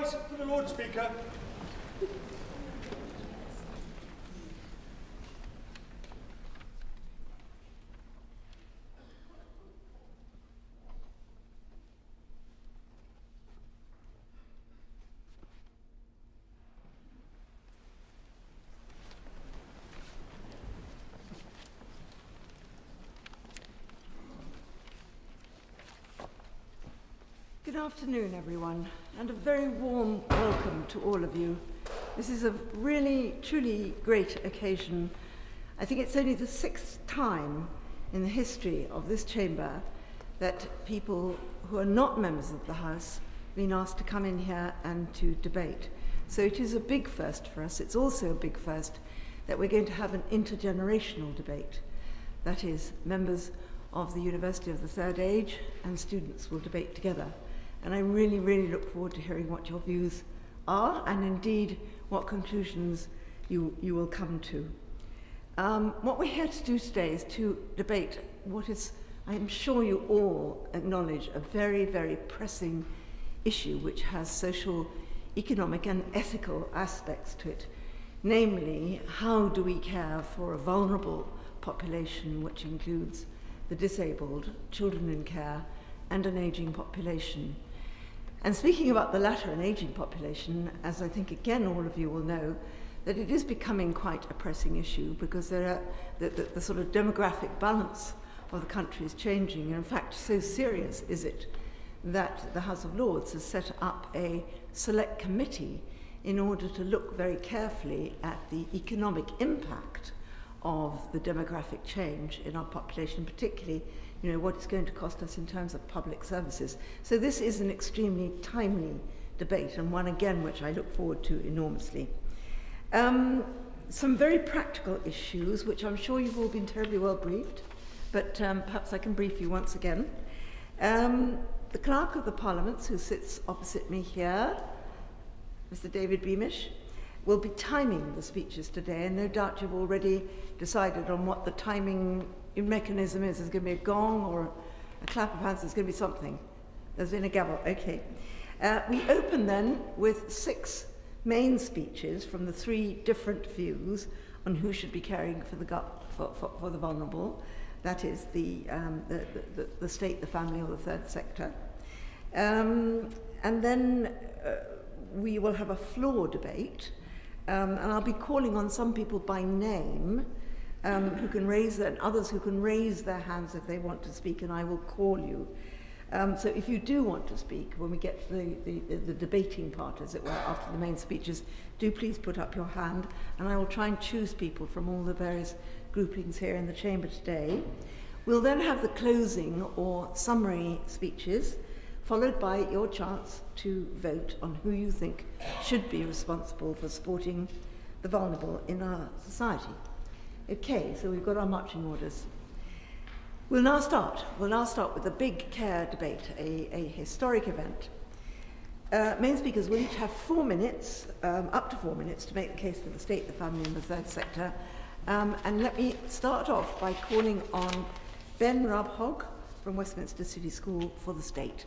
rise for the Lord Speaker. Good afternoon, everyone, and a very warm welcome to all of you. This is a really, truly great occasion. I think it's only the 6th time in the history of this chamber that people who are not members of the House have been asked to come in here and to debate. So it is a big first for us. It's also a big first that we're going to have an intergenerational debate. That is, members of the University of the Third Age and students will debate together. And I really, really look forward to hearing what your views are and indeed what conclusions you will come to. What we're here to do today is to debate what is, I'm sure you all acknowledge, a very, very pressing issue which has social, economic and ethical aspects to it. Namely, how do we care for a vulnerable population which includes the disabled, children in care and an ageing population. And speaking about the latter, an ageing population, as I think again all of you will know, that it is becoming quite a pressing issue because there are the sort of demographic balance of the country is changing. And in fact, so serious is it that the House of Lords has set up a select committee in order to look very carefully at the economic impact of the demographic change in our population, particularly what it's going to cost us in terms of public services. So this is an extremely timely debate, and one again which I look forward to enormously. Some very practical issues, which I'm sure you've all been terribly well briefed, but perhaps I can brief you once again. The Clerk of the Parliament, who sits opposite me here, Mr. David Beamish, will be timing the speeches today, and no doubt you've already decided on what the timing mechanism is. There's going to be a gong or a clap of hands. There's going to be something. There's been a gavel. Okay. We open then with 6 main speeches from the 3 different views on who should be caring for the vulnerable. That is the state, the family, or the third sector. And then we will have a floor debate. And I'll be calling on some people by name who can raise and others who can raise their hands if they want to speak, and I will call you. So if you do want to speak, when we get to the debating part, as it were, after the main speeches, do please put up your hand, and I will try and choose people from all the various groupings here in the chamber today. We'll then have the closing or summary speeches, followed by your chance to vote on who you think should be responsible for supporting the vulnerable in our society. Okay, so we've got our marching orders. We'll now start with the big care debate, a historic event. Main speakers will each have 4 minutes, up to 4 minutes, to make the case for the state, the family and the third sector. And let me start off by calling on Ben Rabhog from Westminster City School for the state.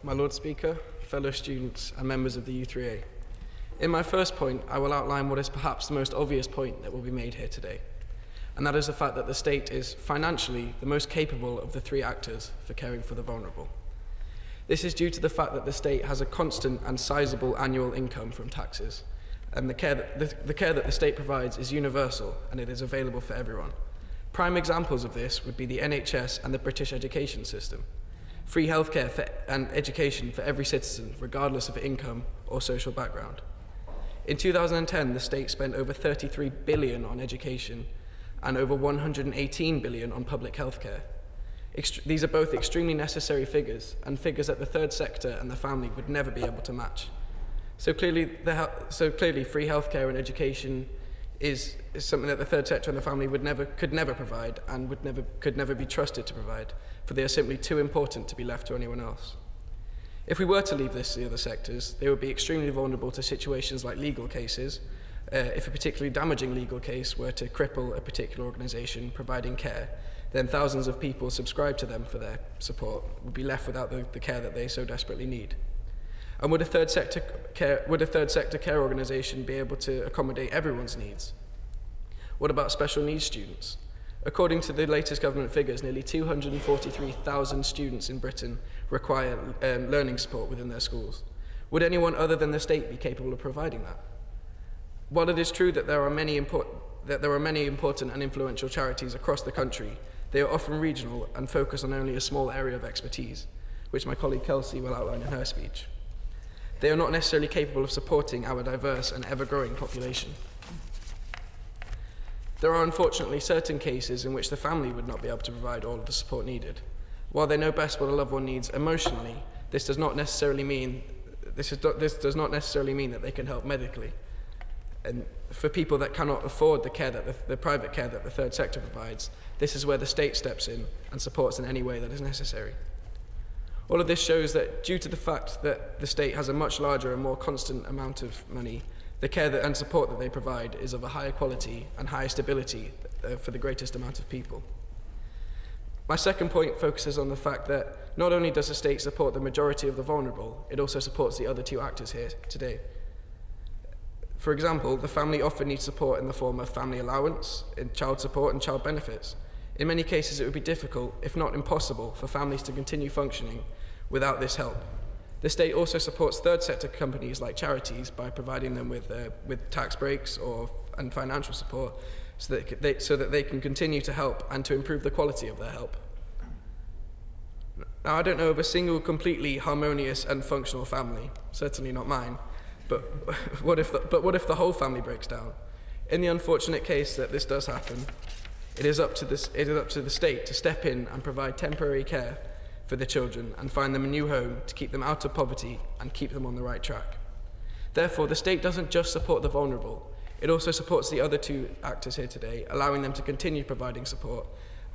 My Lord Speaker, fellow students and members of the U3A. In my first point, I will outline what is perhaps the most obvious point that will be made here today, and that is the fact that the state is financially the most capable of the 3 actors for caring for the vulnerable. This is due to the fact that the state has a constant and sizable annual income from taxes, and the care that the state provides is universal and it is available for everyone. Prime examples of this would be the NHS and the British education system. Free healthcare and education for every citizen, regardless of income or social background. In 2010, the state spent over 33 billion on education and over 118 billion on public healthcare. These are both extremely necessary figures, and figures that the third sector and the family would never be able to match. So clearly, free healthcare and education is something that the third sector and the family could never provide and could never be trusted to provide, for they are simply too important to be left to anyone else. If we were to leave this to the other sectors, they would be extremely vulnerable to situations like legal cases, If a particularly damaging legal case were to cripple a particular organisation providing care, then thousands of people subscribed to them for their support would be left without the care that they so desperately need. And would a third sector care organisation be able to accommodate everyone's needs? What about special needs students? According to the latest government figures, nearly 243,000 students in Britain require learning support within their schools. Would anyone other than the state be capable of providing that? While it is true that there are many important and influential charities across the country, they are often regional and focus on only a small area of expertise, which my colleague Kelsey will outline in her speech. They are not necessarily capable of supporting our diverse and ever-growing population. There are unfortunately certain cases in which the family would not be able to provide all of the support needed. While they know best what a loved one needs emotionally, this does not necessarily mean that they can help medically. And for people that cannot afford the care that the private care that the third sector provides, this is where the state steps in and supports in any way that is necessary. All of this shows that due to the fact that the state has a much larger and more constant amount of money, the care and support that they provide is of a higher quality and higher stability for the greatest amount of people. My second point focuses on the fact that not only does the state support the majority of the vulnerable, it also supports the other two actors here today. For example, the family often needs support in the form of family allowance, in child support and child benefits. In many cases, it would be difficult, if not impossible, for families to continue functioning without this help. The state also supports third sector companies like charities by providing them with tax breaks and financial support so that they can continue to help and to improve the quality of their help. Now, I don't know of a single completely harmonious and functional family, certainly not mine, but what if the whole family breaks down? In the unfortunate case that this does happen, it is up to the state to step in and provide temporary care for the children and find them a new home to keep them out of poverty and keep them on the right track. Therefore, the state doesn't just support the vulnerable, it also supports the other two actors here today, allowing them to continue providing support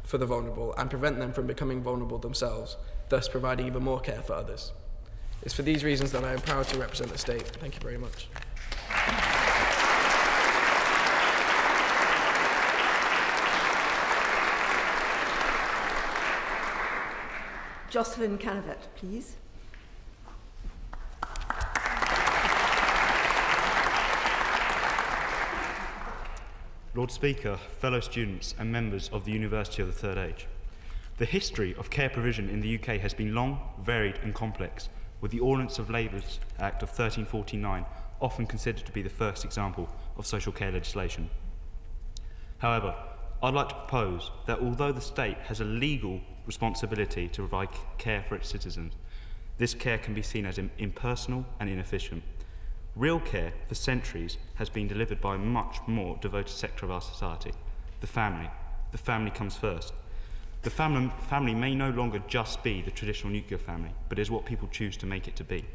for the vulnerable and prevent them from becoming vulnerable themselves, thus providing even more care for others. It's for these reasons that I am proud to represent the state. Thank you very much. Jocelyn Canavet, please. Lord Speaker, fellow students and members of the University of the Third Age. The history of care provision in the UK has been long, varied and complex, with the Ordinance of Labour's Act of 1349 often considered to be the first example of social care legislation. However, I'd like to propose that although the state has a legal responsibility to provide care for its citizens, this care can be seen as impersonal and inefficient. Real care for centuries has been delivered by a much more devoted sector of our society, the family. The family comes first. The family may no longer just be the traditional nuclear family, but is what people choose to make it to be.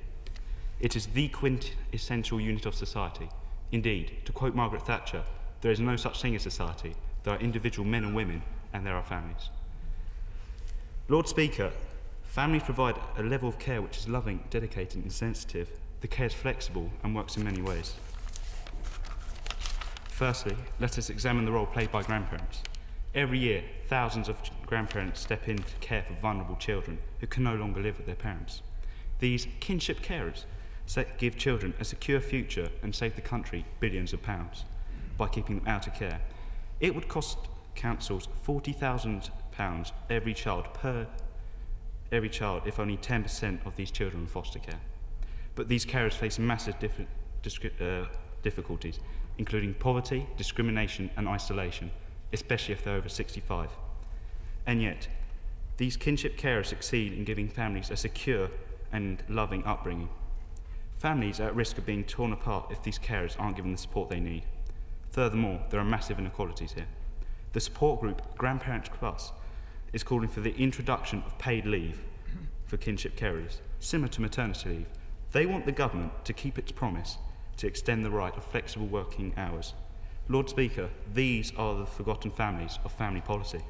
It is the quintessential unit of society. Indeed, to quote Margaret Thatcher, there is no such thing as society. There are individual men and women, and there are families. Lord Speaker, families provide a level of care which is loving, dedicated and sensitive. The care is flexible and works in many ways. Firstly, let us examine the role played by grandparents. Every year, thousands of grandparents step in to care for vulnerable children who can no longer live with their parents. These kinship carers give children a secure future and save the country billions of pounds by keeping them out of care. It would cost councils £40,000 every child if only 10% of these children were in foster care. But these carers face massive difficulties, including poverty, discrimination and isolation, especially if they're over 65. And yet, these kinship carers succeed in giving families a secure and loving upbringing. Families are at risk of being torn apart if these carers aren't given the support they need. Furthermore, there are massive inequalities here. The support group Grandparents Plus is calling for the introduction of paid leave for kinship carers, similar to maternity leave. They want the government to keep its promise to extend the right of flexible working hours. Lord Speaker, these are the forgotten families of family policy.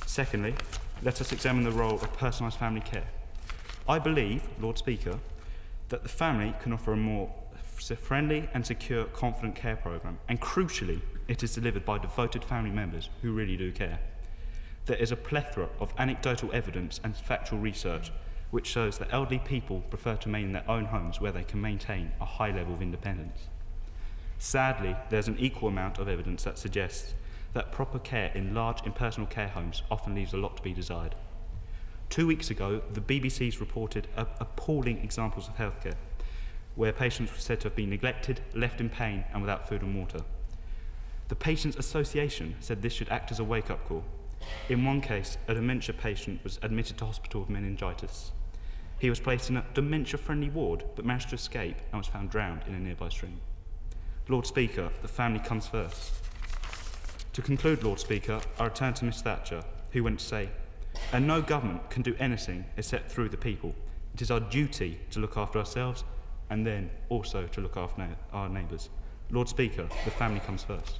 Secondly, let us examine the role of personalised family care. I believe, Lord Speaker, that the family can offer a more friendly and secure, confident care programme, and crucially, it is delivered by devoted family members who really do care. There is a plethora of anecdotal evidence and factual research which shows that elderly people prefer to remain in their own homes where they can maintain a high level of independence. Sadly, there's an equal amount of evidence that suggests that proper care in large impersonal care homes often leaves a lot to be desired. 2 weeks ago, the BBC's reported appalling examples of healthcare, where patients were said to have been neglected, left in pain and without food and water. The Patients Association said this should act as a wake-up call. In one case, a dementia patient was admitted to hospital with meningitis. He was placed in a dementia-friendly ward, but managed to escape and was found drowned in a nearby stream. Lord Speaker, the family comes first. To conclude, Lord Speaker, I return to Miss Thatcher, who went to say, "And no government can do anything except through the people. It is our duty to look after ourselves and then also to look after our neighbours." Lord Speaker, the family comes first.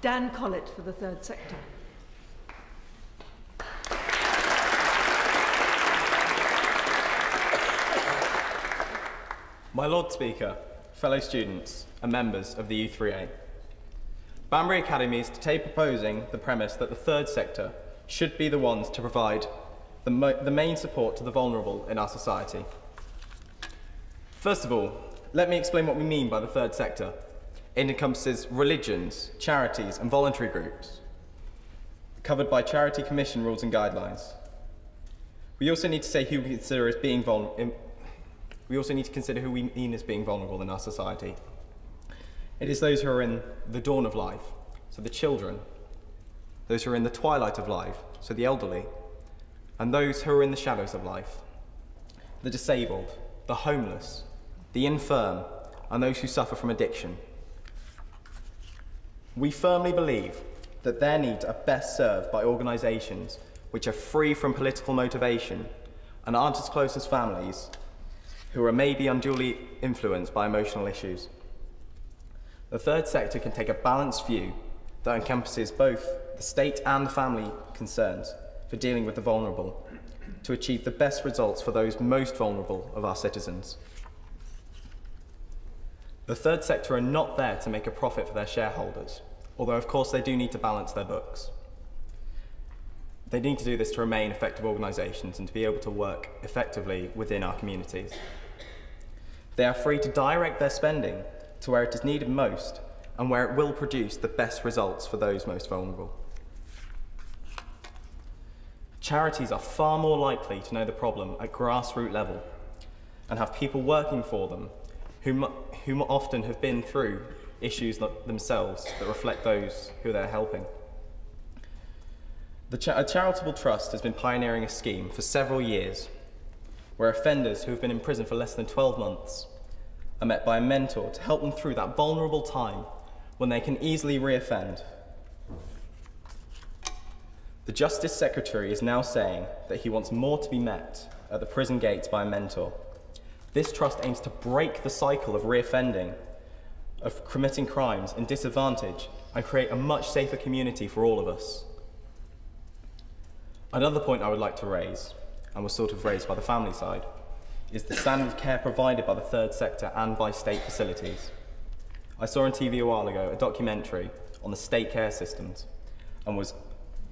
Dan Collett for the third sector. My Lord Speaker, fellow students and members of the U3A, Banbury Academy is today proposing the premise that the third sector should be the ones to provide the main support to the vulnerable in our society. First of all, let me explain what we mean by the third sector. It encompasses religions, charities and voluntary groups, covered by Charity Commission rules and guidelines. We also need to say who we consider as being vulnerable. We also need to consider who we mean as being vulnerable in our society. It is those who are in the dawn of life, so the children, those who are in the twilight of life, so the elderly, and those who are in the shadows of life, the disabled, the homeless, the infirm, and those who suffer from addiction. We firmly believe that their needs are best served by organisations which are free from political motivation and aren't as close as families who are maybe unduly influenced by emotional issues. The third sector can take a balanced view that encompasses both the state and the family concerns for dealing with the vulnerable to achieve the best results for those most vulnerable of our citizens. The third sector are not there to make a profit for their shareholders, although of course they do need to balance their books. They need to do this to remain effective organisations and to be able to work effectively within our communities. They are free to direct their spending to where it is needed most and where it will produce the best results for those most vulnerable. Charities are far more likely to know the problem at grassroots level and have people working for them who often have been through issues themselves that reflect those who they're helping. A charitable trust has been pioneering a scheme for several years where offenders who have been in prison for less than 12 months are met by a mentor to help them through that vulnerable time when they can easily reoffend. The Justice Secretary is now saying that he wants more to be met at the prison gates by a mentor. This trust aims to break the cycle of reoffending, of committing crimes and disadvantage, and create a much safer community for all of us. Another point I would like to raise, and was sort of raised by the family side, is the standard of care provided by the third sector and by state facilities. I saw on TV a while ago a documentary on the state care systems and was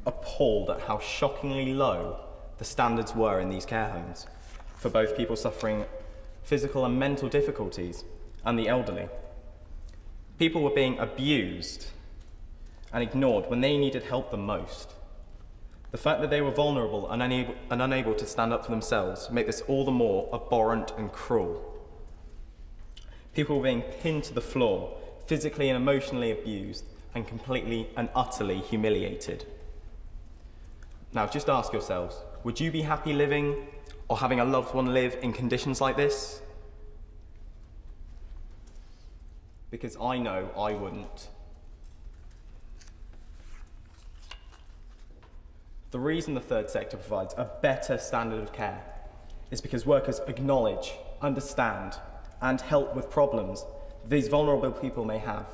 appalled at how shockingly low the standards were in these care homes for both people suffering physical and mental difficulties and the elderly. People were being abused and ignored when they needed help the most. The fact that they were vulnerable and unable to stand up for themselves make this all the more abhorrent and cruel. People were being pinned to the floor, physically and emotionally abused, and completely and utterly humiliated. Now just ask yourselves, would you be happy living or having a loved one live in conditions like this? Because I know I wouldn't. The reason the third sector provides a better standard of care is because workers acknowledge, understand, and help with problems these vulnerable people may have.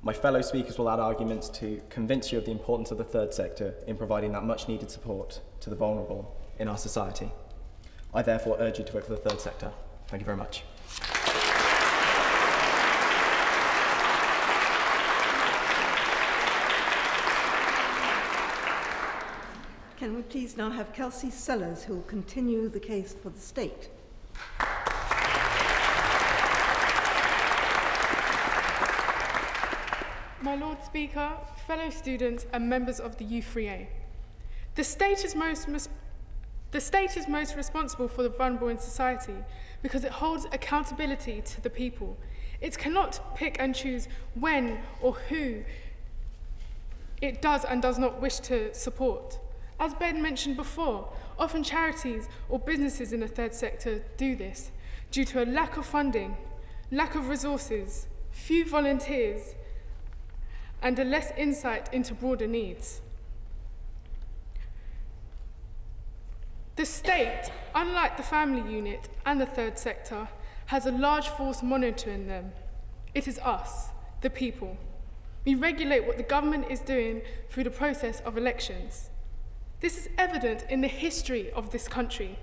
My fellow speakers will add arguments to convince you of the importance of the third sector in providing that much needed support to the vulnerable in our society. I therefore urge you to vote for the third sector. Thank you very much. Can we please now have Kelsey Sellers, who will continue the case for the state? My Lord Speaker, fellow students and members of the U3A, the state is most responsible for the vulnerable in society because it holds accountability to the people. It cannot pick and choose when or who it does and does not wish to support. As Ben mentioned before, often charities or businesses in the third sector do this due to a lack of funding, lack of resources, few volunteers, and a less insight into broader needs. The state, unlike the family unit and the third sector, has a large force monitoring them. It is us, the people. We regulate what the government is doing through the process of elections. This is evident in the history of this country.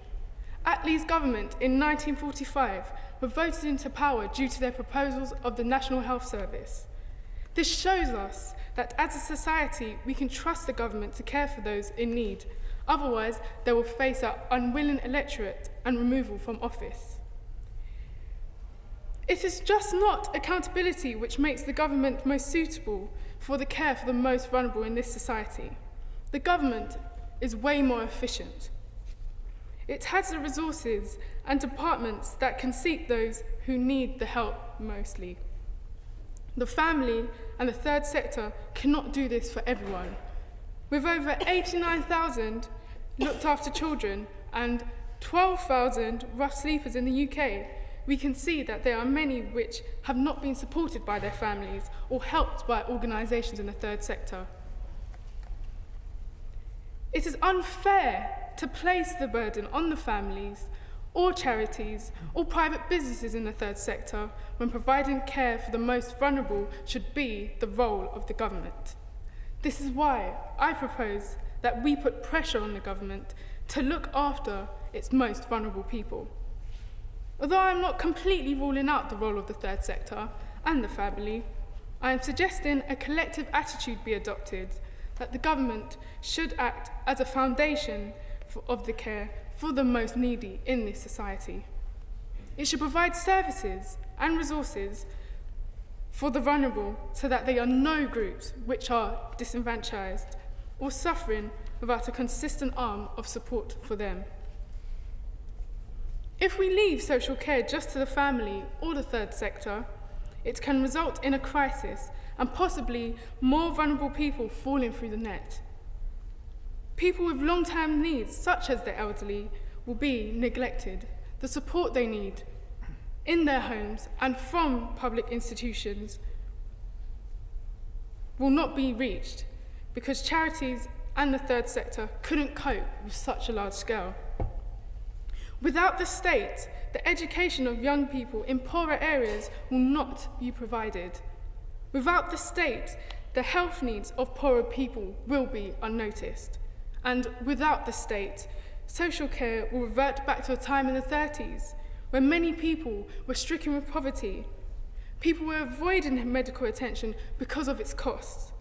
Attlee's government in 1945 were voted into power due to their proposals of the National Health Service. This shows us that as a society, we can trust the government to care for those in need. Otherwise, they will face an unwilling electorate and removal from office. It is just not accountability which makes the government most suitable for the care for the most vulnerable in this society. The government is way more efficient. It has the resources and departments that can seek those who need the help mostly. The family and the third sector cannot do this for everyone. With over 89,000 looked after children and 12,000 rough sleepers in the UK, we can see that there are many which have not been supported by their families or helped by organisations in the third sector. It is unfair to place the burden on the families or charities or private businesses in the third sector when providing care for the most vulnerable should be the role of the government. This is why I propose that we put pressure on the government to look after its most vulnerable people. Although I am not completely ruling out the role of the third sector and the family, I am suggesting a collective attitude be adopted that the government should act as a foundation of the care for the most needy in this society. It should provide services and resources for the vulnerable so that there are no groups which are disenfranchised or suffering without a consistent arm of support for them. If we leave social care just to the family or the third sector, it can result in a crisis and possibly more vulnerable people falling through the net. People with long-term needs, such as the elderly, will be neglected. The support they need in their homes and from public institutions will not be reached because charities and the third sector couldn't cope with such a large scale. Without the state, the education of young people in poorer areas will not be provided. Without the state, the health needs of poorer people will be unnoticed. And without the state, social care will revert back to a time in the 30s when many people were stricken with poverty. People were avoiding medical attention because of its costs.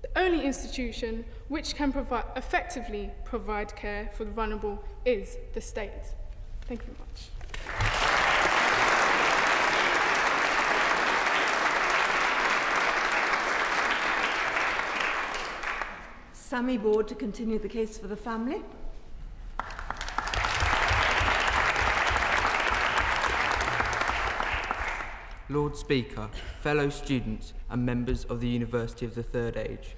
The only institution which can effectively provide care for the vulnerable is the state. Thank you very much. Sammy Board to continue the case for the family. Lord Speaker, fellow students and members of the University of the Third Age,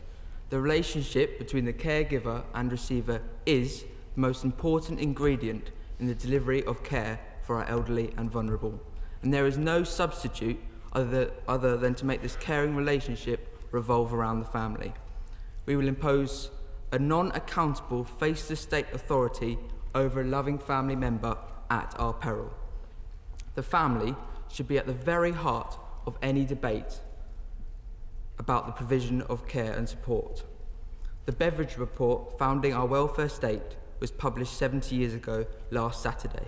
the relationship between the caregiver and receiver is the most important ingredient in the delivery of care for our elderly and vulnerable, and there is no substitute other than to make this caring relationship revolve around the family. We will impose a non-accountable face-to-state authority over a loving family member at our peril. The family should be at the very heart of any debate about the provision of care and support. The Beveridge Report, Founding Our Welfare State, was published 70 years ago last Saturday.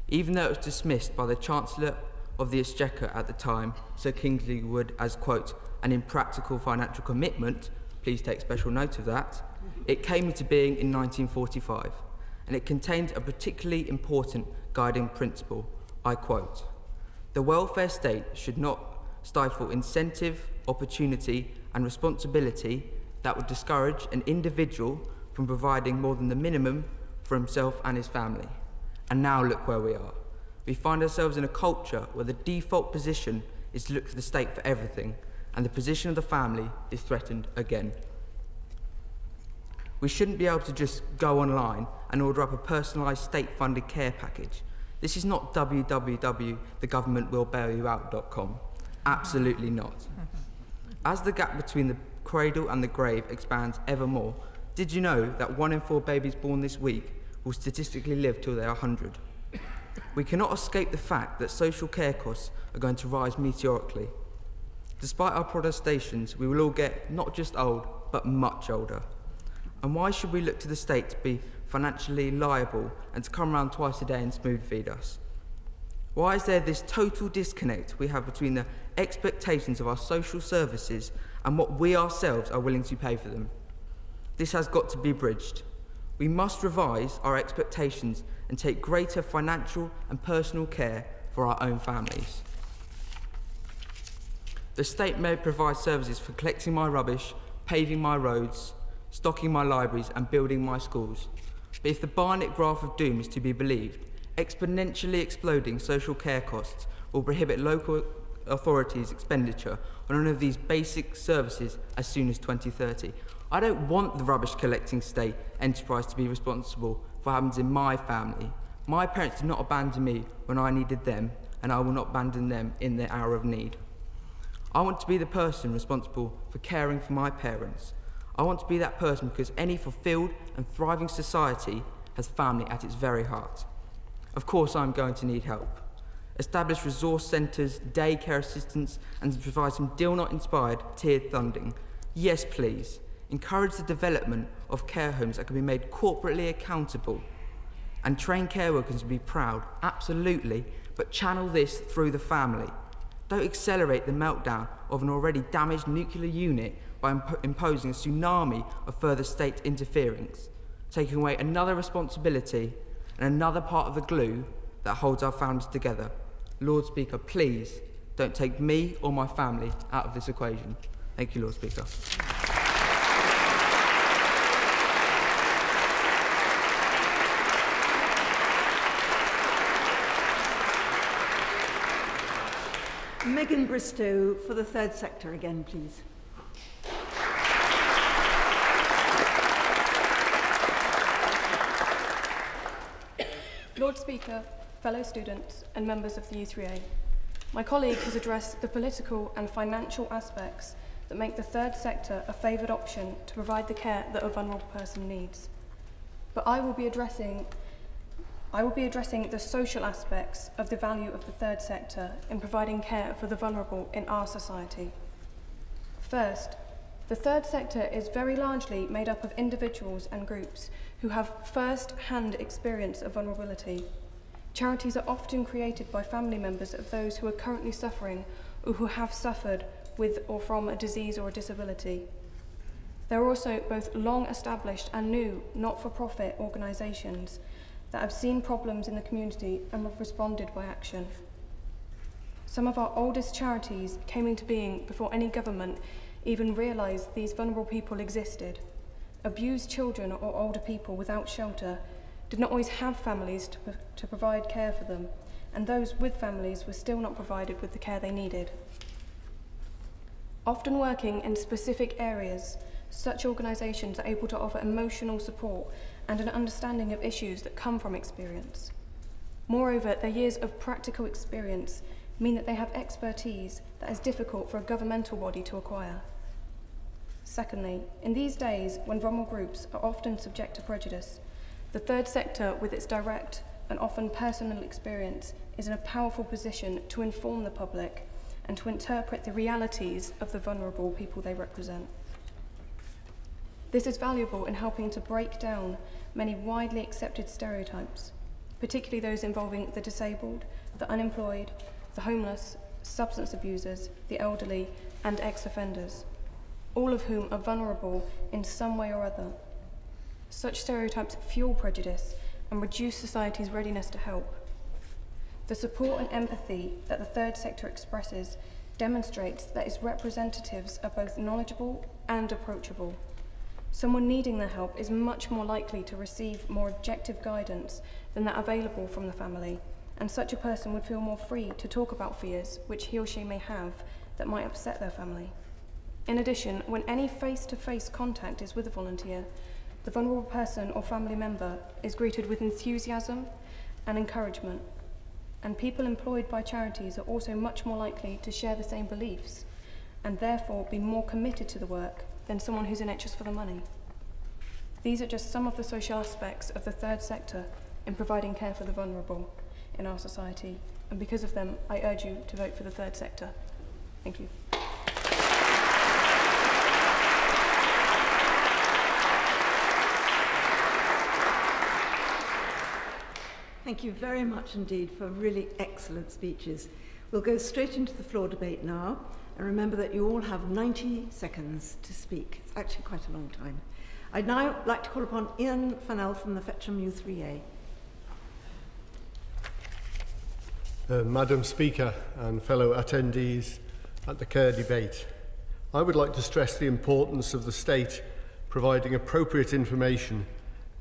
Even though it was dismissed by the Chancellor of the Exchequer at the time, Sir Kingsley Wood, as, quote, an impractical financial commitment, please take special note of that, it came into being in 1945, and it contained a particularly important guiding principle. I quote, "The welfare state should not stifle incentive, opportunity and responsibility that would discourage an individual from providing more than the minimum for himself and his family." And now look where we are. We find ourselves in a culture where the default position is to look to the state for everything, and the position of the family is threatened again. We shouldn't be able to just go online and order up a personalised state-funded care package. This is not www.thegovernmentwillbailyouout.com. Absolutely not. As the gap between the cradle and the grave expands ever more, did you know that 1 in 4 babies born this week will statistically live till they are 100? We cannot escape the fact that social care costs are going to rise meteorically. Despite our protestations, we will all get not just old, but much older. And why should we look to the state to be financially liable and to come around twice a day and spoon feed us? Why is there this total disconnect we have between the expectations of our social services and what we ourselves are willing to pay for them? This has got to be bridged. We must revise our expectations and take greater financial and personal care for our own families. The state may provide services for collecting my rubbish, paving my roads, stocking my libraries and building my schools. But if the Barnett graph of doom is to be believed, exponentially exploding social care costs will prohibit local authorities' expenditure on one of these basic services as soon as 2030. I don't want the rubbish collecting state enterprise to be responsible for what happens in my family. My parents did not abandon me when I needed them, and I will not abandon them in their hour of need. I want to be the person responsible for caring for my parents. I want to be that person because any fulfilled and thriving society has family at its very heart. Of course, I'm going to need help. Establish resource centres, daycare assistance, and provide some deal-not-inspired tiered funding. Yes, please. Encourage the development of care homes that can be made corporately accountable. And train care workers to be proud, absolutely, but channel this through the family. Don't accelerate the meltdown of an already damaged nuclear unit by imposing a tsunami of further state interference, taking away another responsibility and another part of the glue that holds our families together. Lord Speaker, please don't take me or my family out of this equation. Thank you, Lord Speaker. Megan Bristow for the third sector again, please. Lord Speaker, fellow students and members of the U3A, my colleague has addressed the political and financial aspects that make the third sector a favoured option to provide the care that a vulnerable person needs. But I will be addressing the social aspects of the value of the third sector in providing care for the vulnerable in our society. First, the third sector is very largely made up of individuals and groups who have first-hand experience of vulnerability. Charities are often created by family members of those who are currently suffering or who have suffered with or from a disease or a disability. There are also both long-established and new not-for-profit organisations that have seen problems in the community and have responded by action. Some of our oldest charities came into being before any government even realised these vulnerable people existed. Abused children or older people without shelter did not always have families to provide care for them, and those with families were still not provided with the care they needed. Often working in specific areas, such organisations are able to offer emotional support and an understanding of issues that come from experience. Moreover, their years of practical experience mean that they have expertise that is difficult for a governmental body to acquire. Secondly, in these days when vulnerable groups are often subject to prejudice, the third sector, with its direct and often personal experience, is in a powerful position to inform the public and to interpret the realities of the vulnerable people they represent. This is valuable in helping to break down many widely accepted stereotypes, particularly those involving the disabled, the unemployed, the homeless, substance abusers, the elderly, and ex-offenders, all of whom are vulnerable in some way or other. Such stereotypes fuel prejudice and reduce society's readiness to help. The support and empathy that the third sector expresses demonstrates that its representatives are both knowledgeable and approachable. Someone needing their help is much more likely to receive more objective guidance than that available from the family, and such a person would feel more free to talk about fears which he or she may have that might upset their family. In addition, when any face-to-face contact is with a volunteer, the vulnerable person or family member is greeted with enthusiasm and encouragement, and people employed by charities are also much more likely to share the same beliefs and therefore be more committed to the work than someone who's in it just for the money. These are just some of the social aspects of the third sector in providing care for the vulnerable in our society, and because of them, I urge you to vote for the third sector. Thank you. Thank you very much indeed for really excellent speeches. We'll go straight into the floor debate now, and remember that you all have 90 seconds to speak. It's actually quite a long time. I'd now like to call upon Ian Fennell from the Fetcham U3A. Madam Speaker and fellow attendees at the CARE debate, I would like to stress the importance of the state providing appropriate information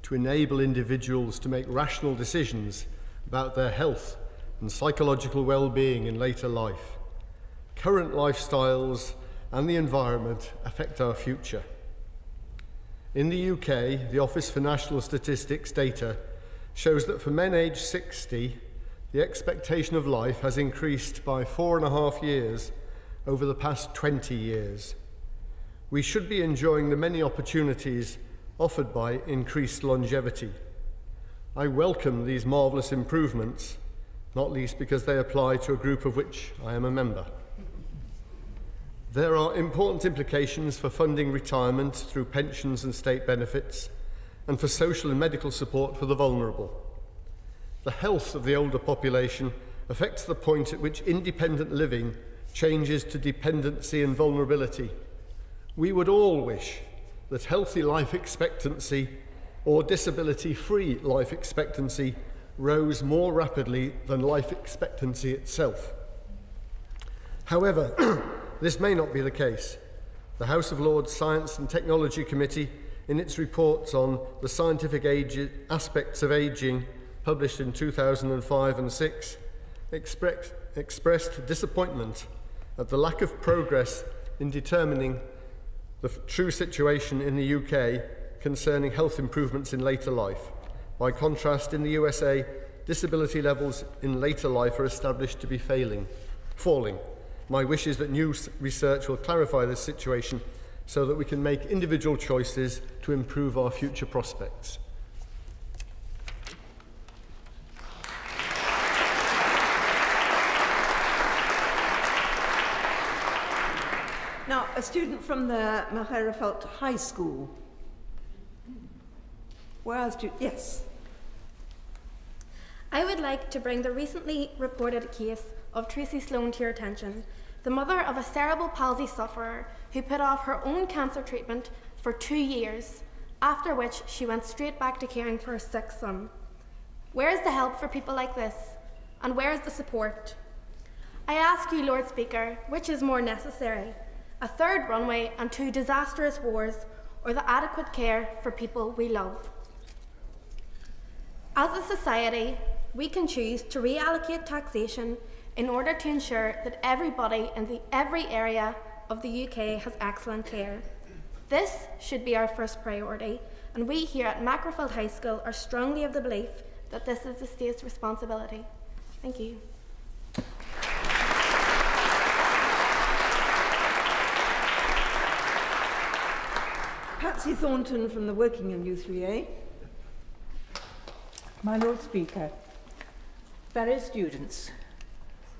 to enable individuals to make rational decisions about their health and psychological well-being in later life. Current lifestyles and the environment affect our future. In the UK, the Office for National Statistics data shows that for men aged 60, the expectation of life has increased by 4.5 years over the past 20 years. We should be enjoying the many opportunities offered by increased longevity. I welcome these marvellous improvements, not least because they apply to a group of which I am a member. There are important implications for funding retirement through pensions and state benefits, and for social and medical support for the vulnerable. The health of the older population affects the point at which independent living changes to dependency and vulnerability. We would all wish that healthy life expectancy or disability-free life expectancy rose more rapidly than life expectancy itself. However, this may not be the case. The House of Lords Science and Technology Committee, in its reports on the scientific aspects of ageing, published in 2005 and 6, expressed disappointment at the lack of progress in determining the true situation in the UK concerning health improvements in later life. By contrast, in the USA, disability levels in later life are established to be falling. My wish is that new research will clarify this situation so that we can make individual choices to improve our future prospects. Now, a student from the Maherafelt High School. Where else do you... Yes. I would like to bring the recently reported case of Tracy Sloan to your attention, the mother of a cerebral palsy sufferer who put off her own cancer treatment for 2 years, after which she went straight back to caring for her sick son. Where is the help for people like this? And where is the support? I ask you, Lord Speaker, which is more necessary? A third runway and 2 disastrous wars, or the adequate care for people we love? As a society, we can choose to reallocate taxation in order to ensure that everybody in every area of the UK has excellent care. This should be our first priority, and we here at Macclesfield High School are strongly of the belief that this is the state's responsibility. Thank you. Patsy Thornton from the Wokingham U3A. My Lord Speaker, fellow students,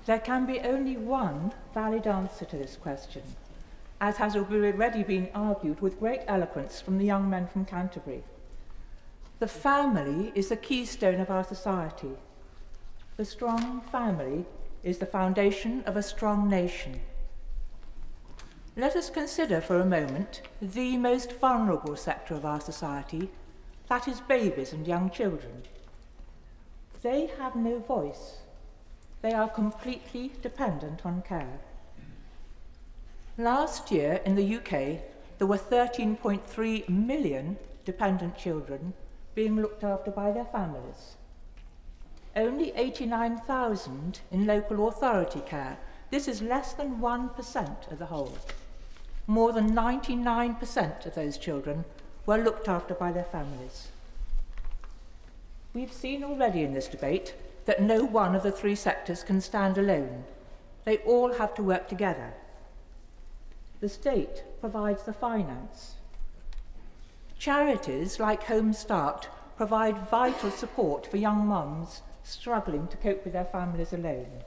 There can be only one valid answer to this question, as has already been argued with great eloquence from the young men from Canterbury. The family is the keystone of our society. The strong family is the foundation of a strong nation. Let us consider for a moment the most vulnerable sector of our society, that is babies and young children. They have no voice. They are completely dependent on care. Last year in the UK, there were 13.3 million dependent children being looked after by their families. Only 89,000 in local authority care. This is less than 1% of the whole. More than 99% of those children were looked after by their families. We've seen already in this debate that no one of the three sectors can stand alone. They all have to work together. The state provides the finance. Charities like Home Start provide vital support for young mums struggling to cope with their families alone.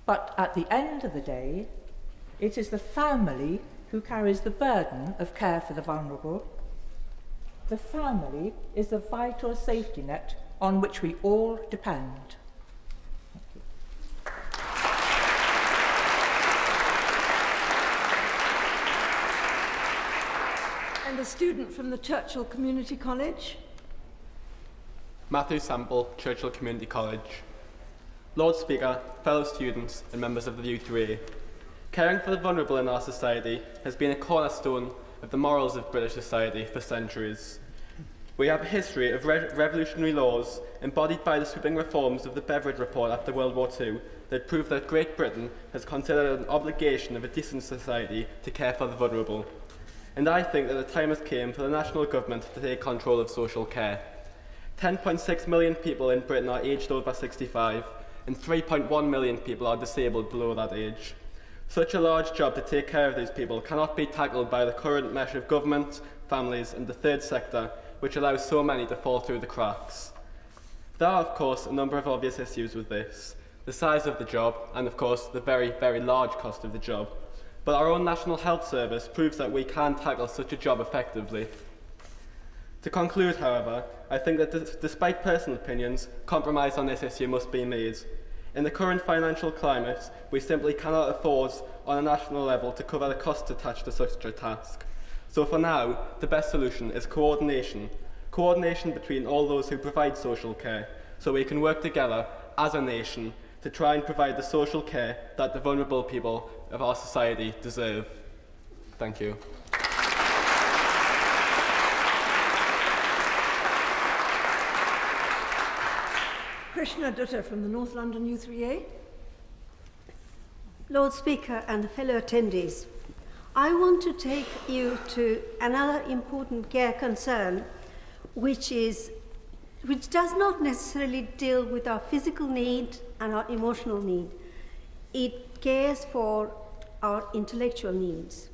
But at the end of the day, it is the family who carries the burden of care for the vulnerable. The family is the vital safety net on which we all depend. And a student from the Churchill Community College. Matthew Sample, Churchill Community College. Lord Speaker, fellow students and members of the U3A, caring for the vulnerable in our society has been a cornerstone of the morals of British society for centuries. We have a history of revolutionary laws embodied by the sweeping reforms of the Beveridge Report after World War II that prove that Great Britain has considered an obligation of a decent society to care for the vulnerable. And I think that the time has come for the national government to take control of social care. 10.6 million people in Britain are aged over 65, and 3.1 million people are disabled below that age. Such a large job to take care of these people cannot be tackled by the current mesh of government, families and the third sector, which allows so many to fall through the cracks. There are, of course, a number of obvious issues with this. The size of the job, and of course, the very, very large cost of the job. But our own National Health Service proves that we can tackle such a job effectively. To conclude, however, I think that despite personal opinions, compromise on this issue must be made. In the current financial climate, we simply cannot afford, on a national level, to cover the costs attached to such a task. So for now, the best solution is coordination. Coordination between all those who provide social care, so we can work together as a nation to try and provide the social care that the vulnerable people of our society deserve. Thank you. Krishna Dutta from the North London U3A. Lord Speaker and fellow attendees, I want to take you to another important care concern, which does not necessarily deal with our physical need and our emotional need. It cares for our intellectual needs.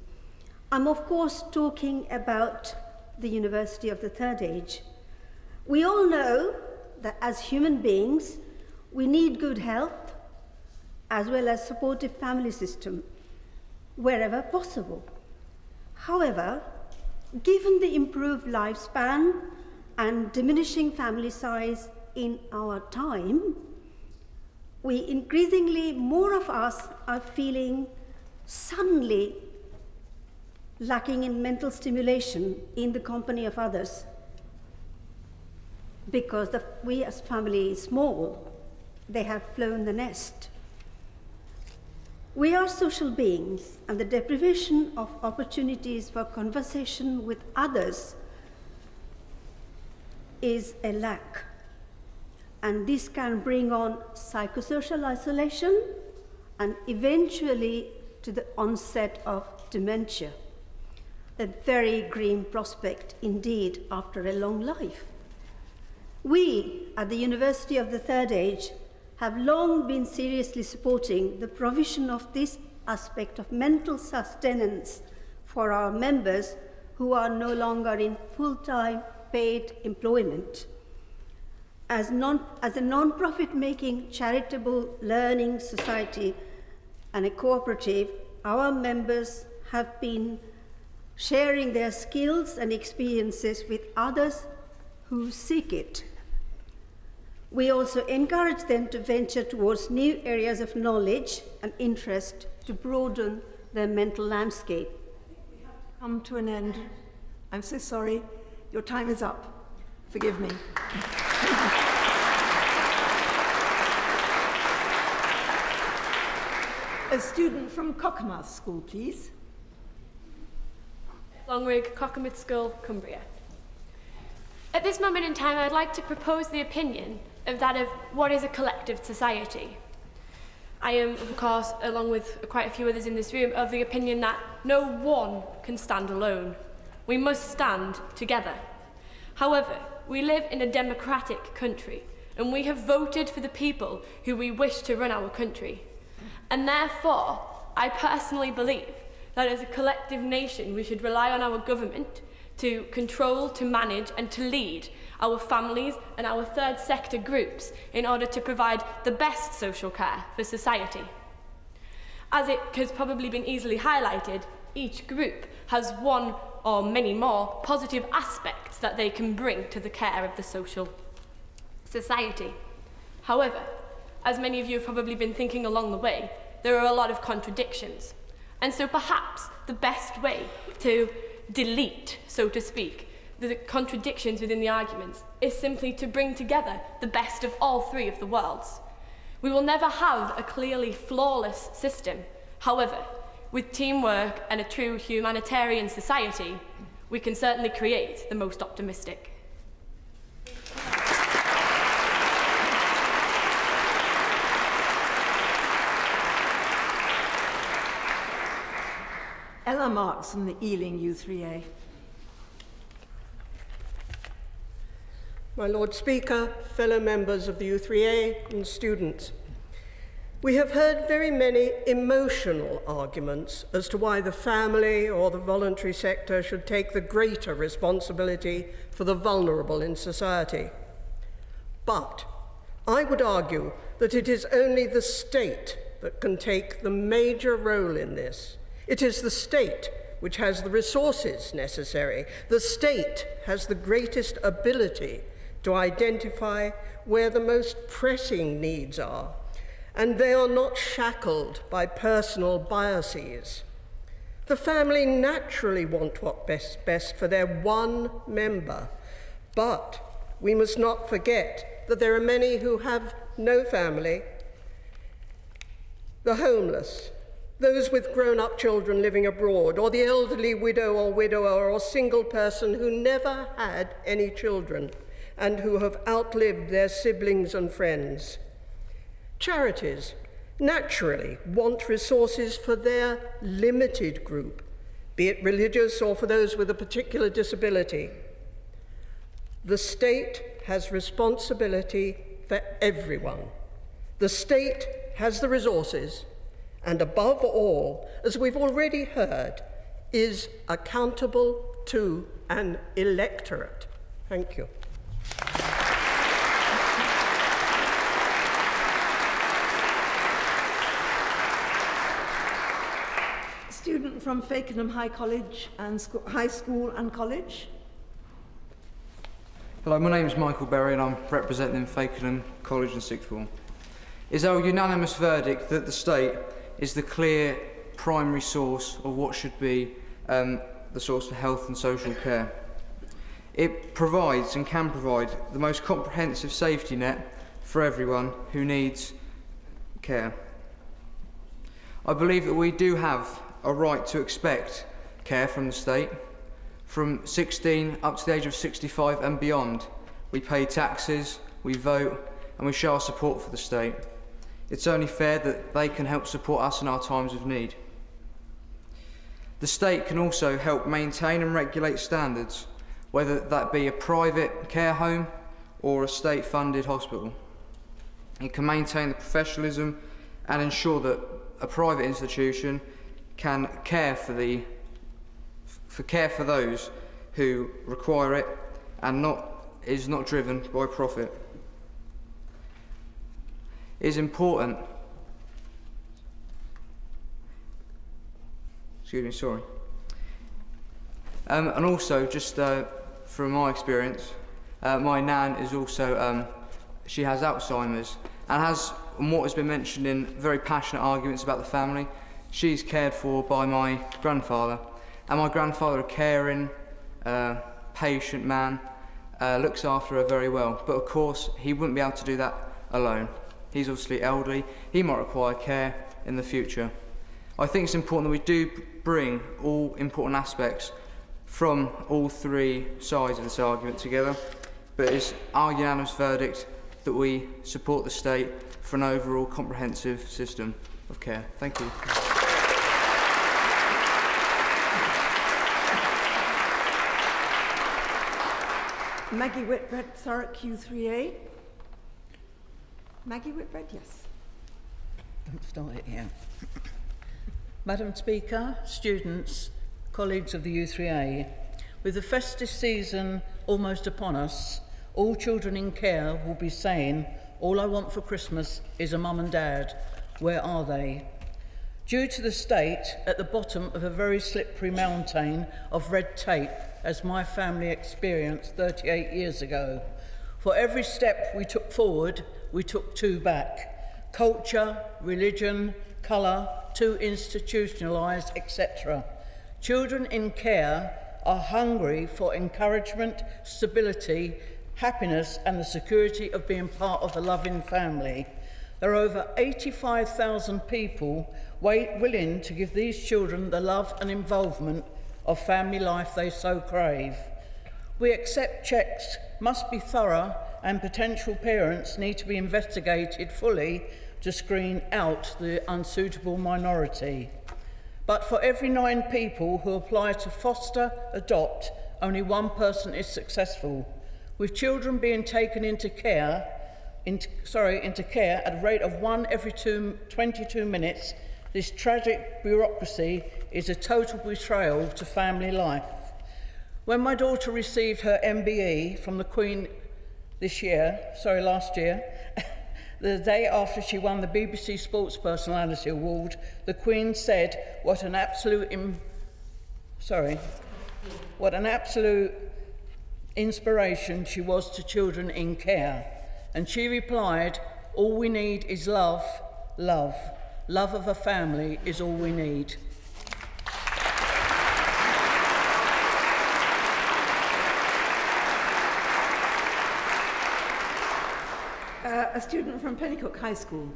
I'm of course talking about the University of the Third Age. We all know that as human beings, we need good health as well as supportive family system wherever possible. However, given the improved lifespan and diminishing family size in our time, more of us are feeling suddenly lacking in mental stimulation in the company of others, because we as family is small, they have flown the nest. We are social beings, and the deprivation of opportunities for conversation with others is a lack. And this can bring on psychosocial isolation and eventually to the onset of dementia. A very grim prospect indeed after a long life. We at the University of the Third Age have long been seriously supporting the provision of this aspect of mental sustenance for our members who are no longer in full-time paid employment. As a non-profit making charitable learning society and a cooperative, our members have been sharing their skills and experiences with others who seek it. We also encourage them to venture towards new areas of knowledge and interest to broaden their mental landscape. We have to come to an end. I'm so sorry. Your time is up. Forgive me. A student from Cockermouth School, please. Longrig, Cockermouth School, Cumbria. At this moment in time, I'd like to propose the opinion of that of what is a collective society. I am, of course, along with quite a few others in this room, of the opinion that no one can stand alone. We must stand together. However, we live in a democratic country, and we have voted for the people who we wish to run our country. And therefore, I personally believe that as a collective nation, we should rely on our government to control, to manage, and to lead our families and our third sector groups in order to provide the best social care for society. As it has probably been easily highlighted, each group has one or many more positive aspects that they can bring to the care of the social society. However, as many of you have probably been thinking along the way, there are a lot of contradictions. And so perhaps the best way to delete, so to speak, the contradictions within the arguments is simply to bring together the best of all three of the worlds. We will never have a clearly flawless system. However, with teamwork and a true humanitarian society, we can certainly create the most optimistic. Ella Marks from the Ealing U3A. My Lord Speaker, fellow members of the U3A and students, we have heard very many emotional arguments as to why the family or the voluntary sector should take the greater responsibility for the vulnerable in society. But I would argue that it is only the state that can take the major role in this. It is the state which has the resources necessary. The state has the greatest ability to identify where the most pressing needs are, and they are not shackled by personal biases. The family naturally want what's best for their one member, but we must not forget that there are many who have no family, the homeless, those with grown-up children living abroad, or the elderly widow or widower or single person who never had any children and who have outlived their siblings and friends. Charities naturally want resources for their limited group, be it religious or for those with a particular disability. The state has responsibility for everyone. The state has the resources, and above all, as we've already heard, is accountable to an electorate. Thank you. Student from Fakenham High School and College. Hello, my name is Michael Berry and I'm representing Fakenham College and Sixth Form. It is our unanimous verdict that the state is the clear primary source of what should be the source for health and social care. It provides and can provide the most comprehensive safety net for everyone who needs care. I believe that we do have a right to expect care from the state. From 16 up to the age of 65 and beyond, we pay taxes, we vote, and we show our support for the state. It's only fair that they can help support us in our times of need. The state can also help maintain and regulate standards, whether that be a private care home or a state-funded hospital. It can maintain the professionalism and ensure that a private institution can care for those who require it and is not driven by profit. is important. Excuse me, sorry. And also, just from my experience, my nan is also, she has Alzheimer's and has, and what has been mentioned in very passionate arguments about the family, she's cared for by my grandfather. And my grandfather, a caring, patient man, looks after her very well. But of course, he wouldn't be able to do that alone. He's obviously elderly. He might require care in the future. I think it's important that we do bring all important aspects from all three sides of this argument together. But it's our unanimous verdict that we support the state for an overall comprehensive system of care. Thank you. Maggie Whitbread, Thurrock Q3A. Maggie Whitbread, yes. Don't start it here. Madam Speaker, students, colleagues of the U3A, with the festive season almost upon us, all children in care will be saying, all I want for Christmas is a mum and dad. Where are they? Due to the state at the bottom of a very slippery mountain of red tape, as my family experienced 38 years ago, for every step we took forward, we took two back. Culture, religion, colour, too institutionalised, etc. Children in care are hungry for encouragement, stability, happiness and the security of being part of a loving family. There are over 85,000 people willing to give these children the love and involvement of family life they so crave. We accept checks must be thorough and potential parents need to be investigated fully to screen out the unsuitable minority. But for every 9 people who apply to foster, adopt, only 1 person is successful. With children being taken into care at a rate of 1 every 22 minutes, this tragic bureaucracy is a total betrayal to family life. When my daughter received her MBE from the Queen last year, the day after she won the BBC Sports Personality Award, the Queen said what an absolute inspiration she was to children in care. And she replied, all we need is love, love. Love of a family is all we need. A student from Pennycook High School.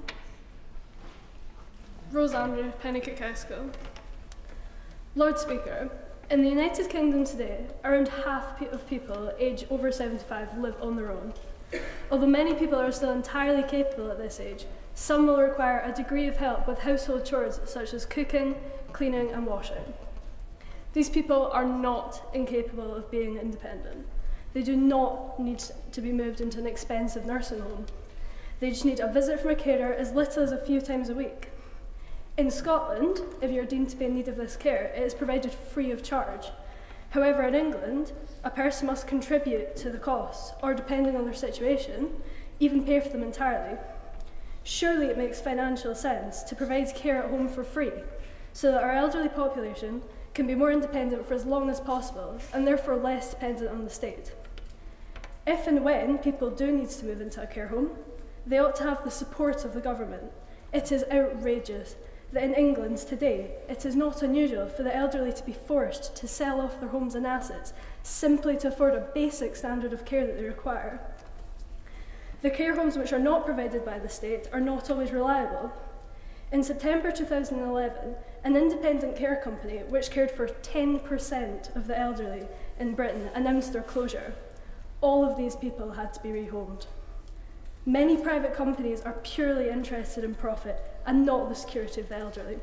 Rose Andrew, Pennycook High School. Lord Speaker, in the United Kingdom today, around half of people aged over 75 live on their own. Although many people are still entirely capable at this age, some will require a degree of help with household chores such as cooking, cleaning and washing. These people are not incapable of being independent. They do not need to be moved into an expensive nursing home. They just need a visit from a carer as little as a few times a week. In Scotland, if you're deemed to be in need of this care, it is provided free of charge. However, in England, a person must contribute to the costs, or depending on their situation, even pay for them entirely. Surely it makes financial sense to provide care at home for free, so that our elderly population can be more independent for as long as possible, and therefore less dependent on the state. If and when people do need to move into a care home, they ought to have the support of the government. It is outrageous that in England today, it is not unusual for the elderly to be forced to sell off their homes and assets simply to afford a basic standard of care that they require. The care homes which are not provided by the state are not always reliable. In September 2011, an independent care company, which cared for 10% of the elderly in Britain, announced their closure. All of these people had to be rehomed. Many private companies are purely interested in profit and not the security of the elderly.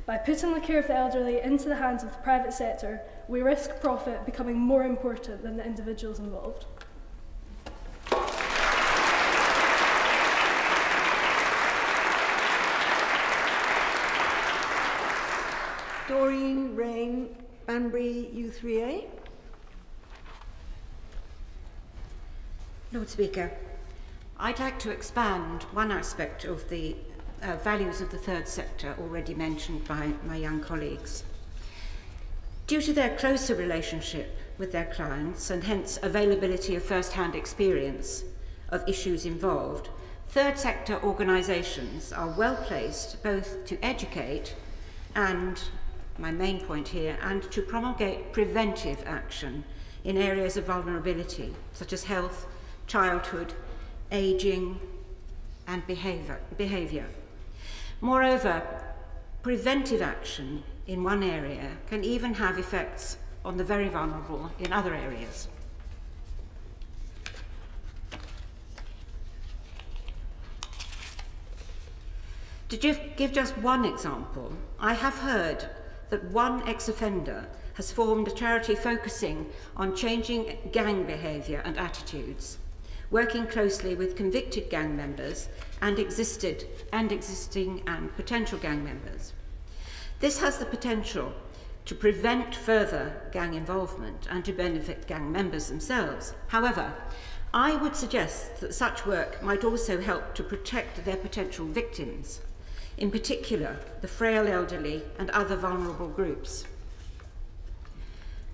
By putting the care of the elderly into the hands of the private sector, we risk profit becoming more important than the individuals involved. Doreen Rain, Banbury U3A. Lord Speaker, I'd like to expand one aspect of the values of the third sector already mentioned by my young colleagues. Due to their closer relationship with their clients and hence availability of first-hand experience of issues involved, third sector organisations are well placed both to educate and, my main point here, and to promulgate preventive action in areas of vulnerability such as health, childhood, ageing and behaviour. Moreover, preventive action in one area can even have effects on the very vulnerable in other areas. To give just one example, I have heard that one ex-offender has formed a charity focusing on changing gang behaviour and attitudes, working closely with convicted gang members and existing and potential gang members. This has the potential to prevent further gang involvement and to benefit gang members themselves. However, I would suggest that such work might also help to protect their potential victims, in particular the frail elderly and other vulnerable groups.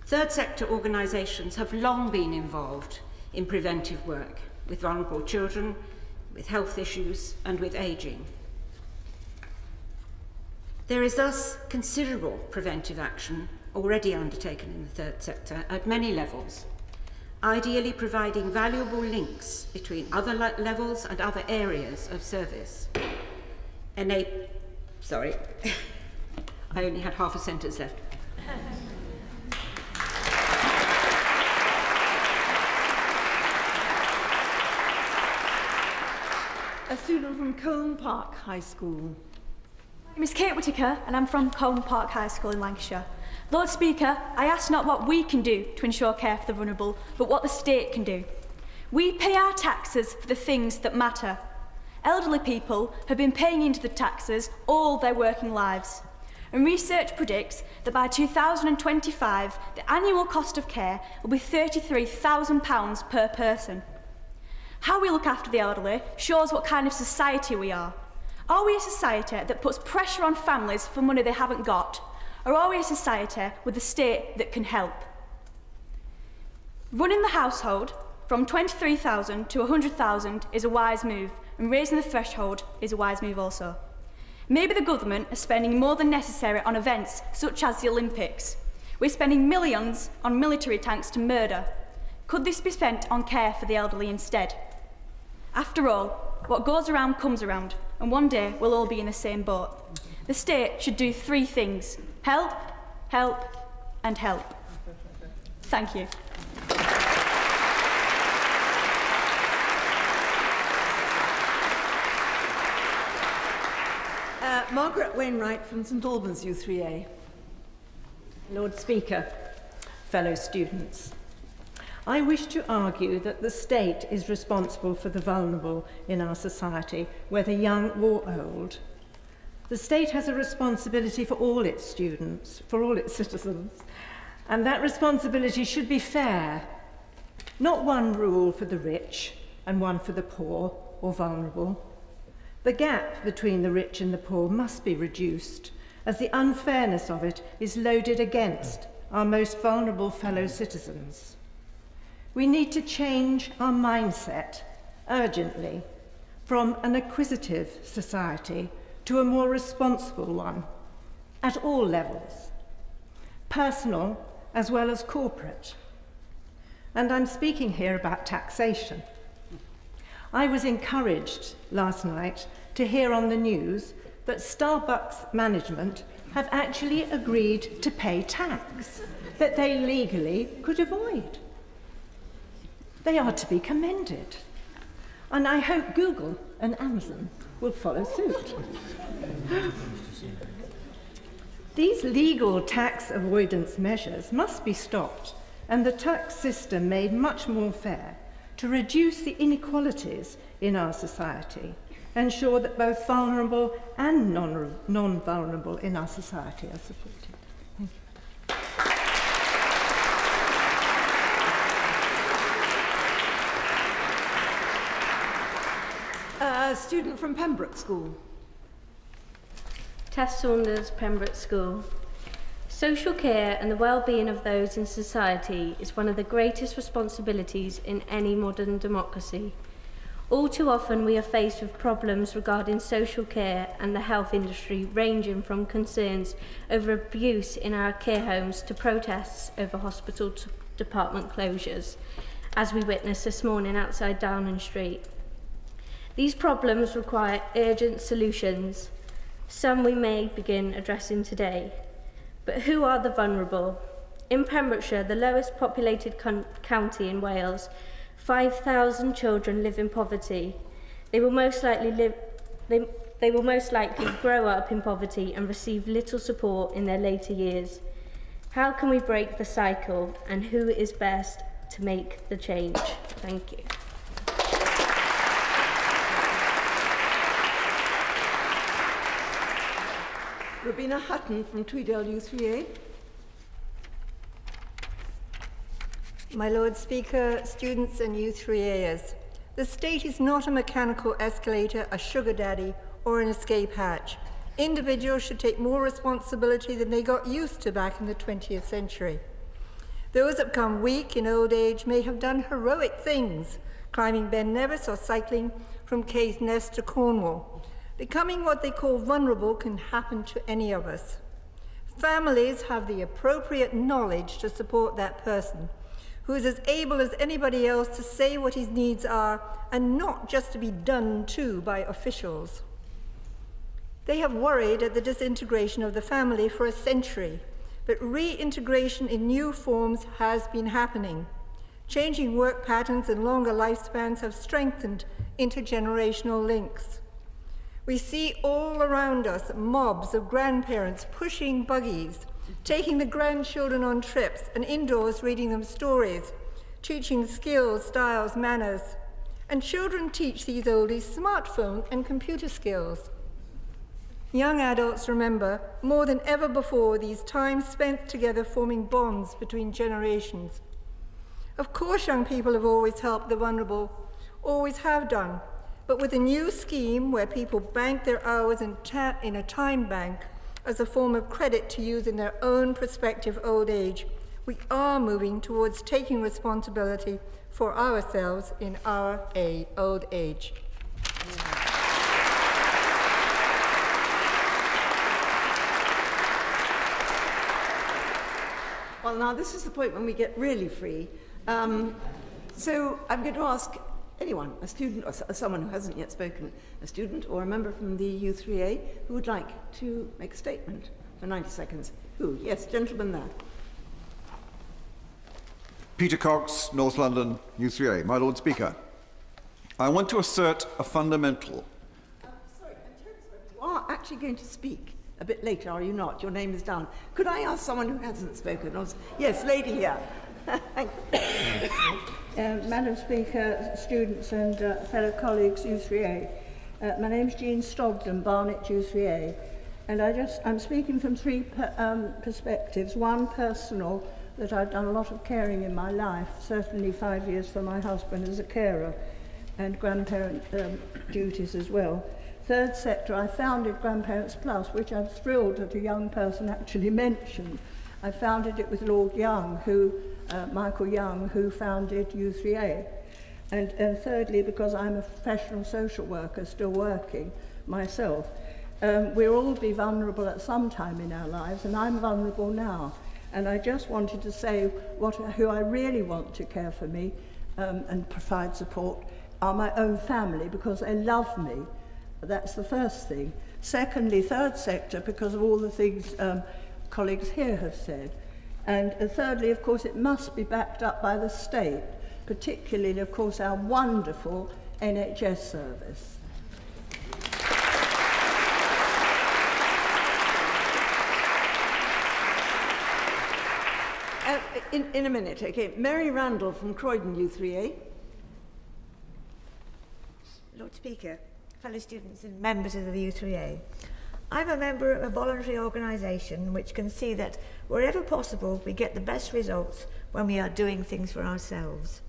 Third sector organisations have long been involved in preventive work with vulnerable children, with health issues and with ageing. There is thus considerable preventive action already undertaken in the third sector at many levels, ideally providing valuable links between other levels and other areas of service. Sorry, I only had half a sentence left. A student from Colne Park High School. My name is Kate Whittaker and I'm from Colne Park High School in Lancashire. Lord Speaker, I ask not what we can do to ensure care for the vulnerable, but what the state can do. We pay our taxes for the things that matter. Elderly people have been paying into the taxes all their working lives. And research predicts that by 2025, the annual cost of care will be £33,000 per person. How we look after the elderly shows what kind of society we are. Are we a society that puts pressure on families for money they haven't got? Or are we a society with a state that can help? Running the household from 23,000 to 100,000 is a wise move, and raising the threshold is a wise move also. Maybe the government is spending more than necessary on events such as the Olympics. We're spending millions on military tanks to murder. Could this be spent on care for the elderly instead? After all, what goes around comes around, and one day we'll all be in the same boat. The state should do three things: help, help, and help. Thank you. Margaret Wainwright from St Albans U3A. Lord Speaker, fellow students, I wish to argue that the state is responsible for the vulnerable in our society, whether young or old. The state has a responsibility for all its students, for all its citizens, and that responsibility should be fair. Not one rule for the rich and one for the poor or vulnerable. The gap between the rich and the poor must be reduced, as the unfairness of it is loaded against our most vulnerable fellow citizens. We need to change our mindset urgently from an acquisitive society to a more responsible one at all levels, personal as well as corporate. And I'm speaking here about taxation. I was encouraged last night to hear on the news that Starbucks management have actually agreed to pay tax that they legally could avoid. They are to be commended. And I hope Google and Amazon will follow suit. These legal tax avoidance measures must be stopped and the tax system made much more fair to reduce the inequalities in our society, ensure that both vulnerable and non-vulnerable in our society are supported. Thank you. A student from Pembroke School. Tess Saunders, Pembroke School. Social care and the well-being of those in society is one of the greatest responsibilities in any modern democracy. All too often we are faced with problems regarding social care and the health industry, ranging from concerns over abuse in our care homes to protests over hospital department closures, as we witnessed this morning outside Downing Street. These problems require urgent solutions. Some we may begin addressing today. But who are the vulnerable? In Pembrokeshire, the lowest populated county in Wales, 5,000 children live in poverty. They will most likely grow up in poverty and receive little support in their later years. How can we break the cycle, and who is best to make the change? Thank you. Robina Hutton from Tweedale U3A. My Lord Speaker, students and U3As, the state is not a mechanical escalator, a sugar daddy, or an escape hatch. Individuals should take more responsibility than they got used to back in the 20th century. Those that become weak in old age may have done heroic things, climbing Ben Nevis or cycling from Caithness to Cornwall. Becoming what they call vulnerable can happen to any of us. Families have the appropriate knowledge to support that person, who is as able as anybody else to say what his needs are and not just to be done to by officials. They have worried at the disintegration of the family for a century, but reintegration in new forms has been happening. Changing work patterns and longer lifespans have strengthened intergenerational links. We see all around us mobs of grandparents pushing buggies, taking the grandchildren on trips and indoors reading them stories, teaching skills, styles, manners. And children teach these oldies smartphone and computer skills. Young adults remember more than ever before these times spent together forming bonds between generations. Of course, young people have always helped the vulnerable, always have done. But with a new scheme where people bank their hours in a time bank as a form of credit to use in their own prospective old age, we are moving towards taking responsibility for ourselves in our old age. Well, now this is the point when we get really free. So I'm going to ask anyone, a student or someone who hasn't yet spoken, a student or a member from the U3A who would like to make a statement for 90 seconds. Who? Yes, gentleman there. Peter Cox, North London, U3A. My Lord Speaker, I want to assert a fundamental... Sorry, you are actually going to speak a bit later, are you not? Your name is down. Could I ask someone who hasn't spoken? Yes, lady here. Thank you. Madam Speaker, students and fellow colleagues, U3A. My name's Jean Stogden, Barnet, U3A. And I'm speaking from three perspectives. One, personal, that I've done a lot of caring in my life, certainly 5 years for my husband as a carer, and grandparent duties as well. Third sector, I founded Grandparents Plus, which I'm thrilled that a young person actually mentioned. I founded it with Lord Young, Michael Young, who founded U3A. And thirdly, because I'm a professional social worker, still working myself, we'll all be vulnerable at some time in our lives, and I'm vulnerable now. And I just wanted to say who I really want to care for me and provide support are my own family, because they love me. That's the first thing. Secondly, third sector, because of all the things colleagues here have said. And thirdly, of course, it must be backed up by the state, particularly, of course, our wonderful NHS service. In a minute, okay. Mary Randall from Croydon U3A. Lord Speaker, fellow students and members of the U3A. I'm a member of a voluntary organisation which can see that wherever possible we get the best results when we are doing things for ourselves.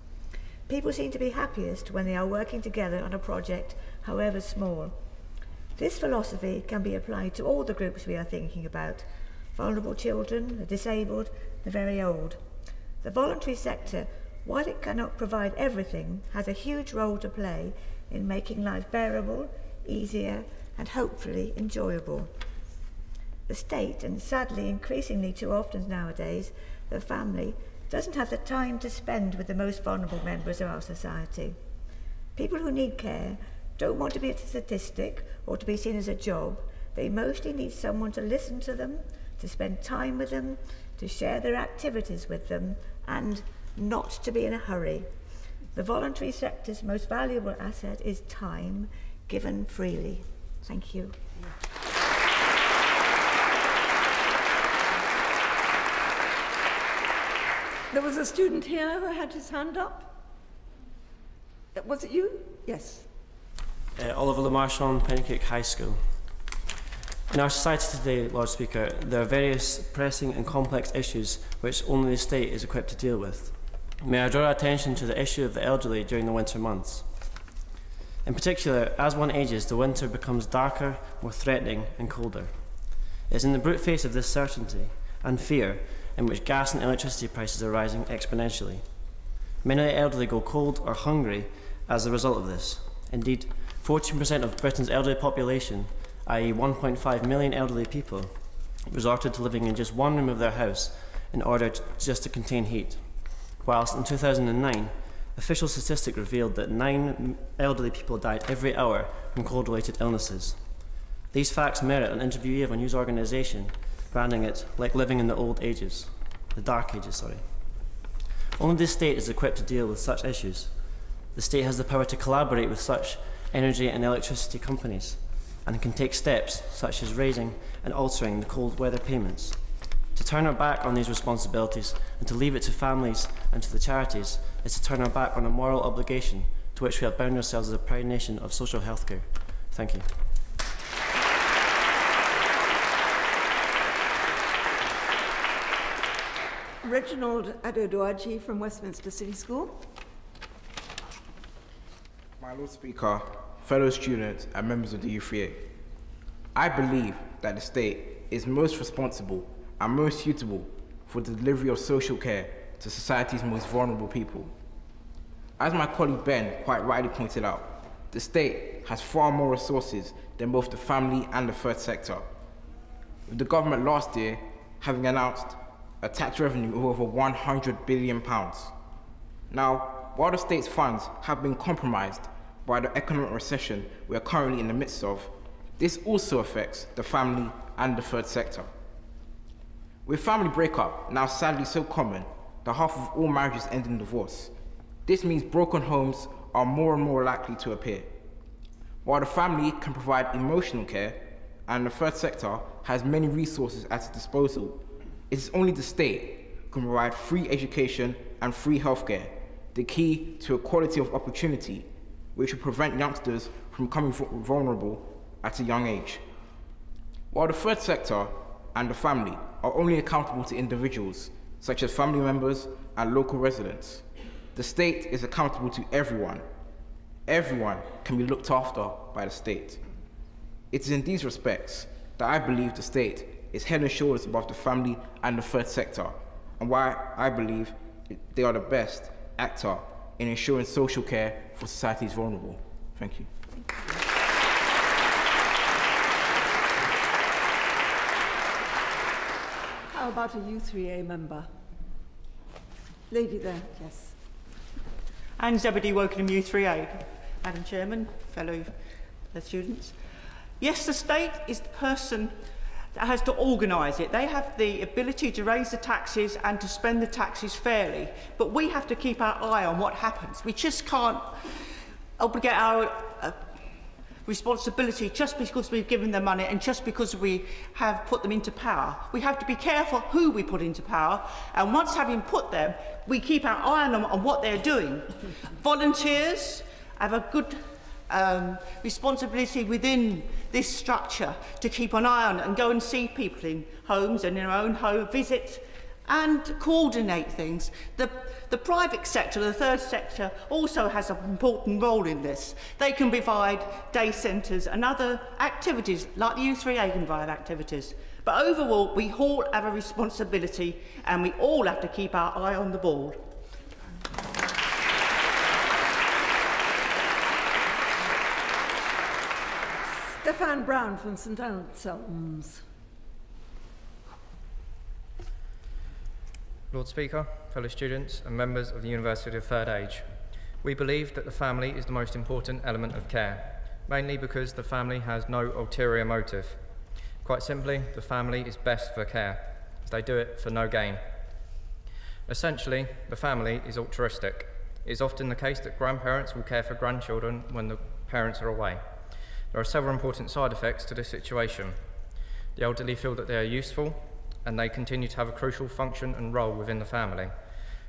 People seem to be happiest when they are working together on a project however small. This philosophy can be applied to all the groups we are thinking about: vulnerable children, the disabled, the very old. The voluntary sector, while it cannot provide everything, has a huge role to play in making life bearable, easier, and hopefully enjoyable. The state, and sadly increasingly too often nowadays, the family, doesn't have the time to spend with the most vulnerable members of our society. People who need care don't want to be a statistic or to be seen as a job. They mostly need someone to listen to them, to spend time with them, to share their activities with them, and not to be in a hurry. The voluntary sector's most valuable asset is time, given freely. Thank you. There was a student here who had his hand up. Was it you? Yes. Oliver Lamarchon, Pennycook High School. In our society today, Lord Speaker, there are various pressing and complex issues which only the state is equipped to deal with. May I draw attention to the issue of the elderly during the winter months. In particular, as one ages, the winter becomes darker, more threatening and colder. It is in the brute face of this certainty and fear in which gas and electricity prices are rising exponentially. Many of the elderly go cold or hungry as a result of this. Indeed, 14% of Britain's elderly population, i.e. 1.5 million elderly people, resorted to living in just one room of their house in order to contain heat. Whilst in 2009, official statistics revealed that 9 elderly people died every hour from cold-related illnesses. These facts merit an interviewee of a news organisation branding it like living in the old ages, the dark ages, sorry. Only the state is equipped to deal with such issues. The state has the power to collaborate with such energy and electricity companies and can take steps such as raising and altering the cold weather payments. To turn our back on these responsibilities and to leave it to families and to the charities is to turn our back on a moral obligation to which we have bound ourselves as a proud nation of social healthcare. Thank you. Reginald Adedoaji from Westminster City School. My Lord Speaker, fellow students and members of the U3A, I believe that the state is most responsible and most suitable for the delivery of social care to society's most vulnerable people. As my colleague Ben quite rightly pointed out, the state has far more resources than both the family and the third sector, with the government last year having announced a tax revenue of over £100 billion. Now, while the state's funds have been compromised by the economic recession we are currently in the midst of, this also affects the family and the third sector. With family breakup now sadly so common that half of all marriages end in divorce, this means broken homes are more and more likely to appear. While the family can provide emotional care and the third sector has many resources at its disposal, it is only the state who can provide free education and free healthcare, the key to equality of opportunity, which will prevent youngsters from becoming vulnerable at a young age. While the third sector and the family are only accountable to individuals, such as family members and local residents, the state is accountable to everyone. Everyone can be looked after by the state. It is in these respects that I believe the state is head and shoulders above the family and the third sector, and why I believe they are the best actor in ensuring social care for society's vulnerable. Thank you. How about a U3A member? Lady there, yes. Anne Zebedee, Wokingham U3A. Madam Chairman, fellow students. Yes, the state is the person that has to organise it. They have the ability to raise the taxes and to spend the taxes fairly, but we have to keep our eye on what happens. We just can't obligate our responsibility just because we've given them money and just because we have put them into power. We have to be careful who we put into power, and once having put them, we keep our eye on them on what they're doing. Volunteers have a good responsibility within this structure to keep an eye on it and go and see people in homes and in their own home, visit and coordinate things. The private sector, the third sector, also has an important role in this. They can provide day centres and other activities, like the U3A can provide activities. But overall, we all have a responsibility and we all have to keep our eye on the ball. Stefan Brown from St Anselm's. Lord Speaker, fellow students and members of the University of Third Age, we believe that the family is the most important element of care, mainly because the family has no ulterior motive. Quite simply, the family is best for care, as they do it for no gain. Essentially, the family is altruistic. It is often the case that grandparents will care for grandchildren when the parents are away. There are several important side effects to this situation. The elderly feel that they are useful, and they continue to have a crucial function and role within the family.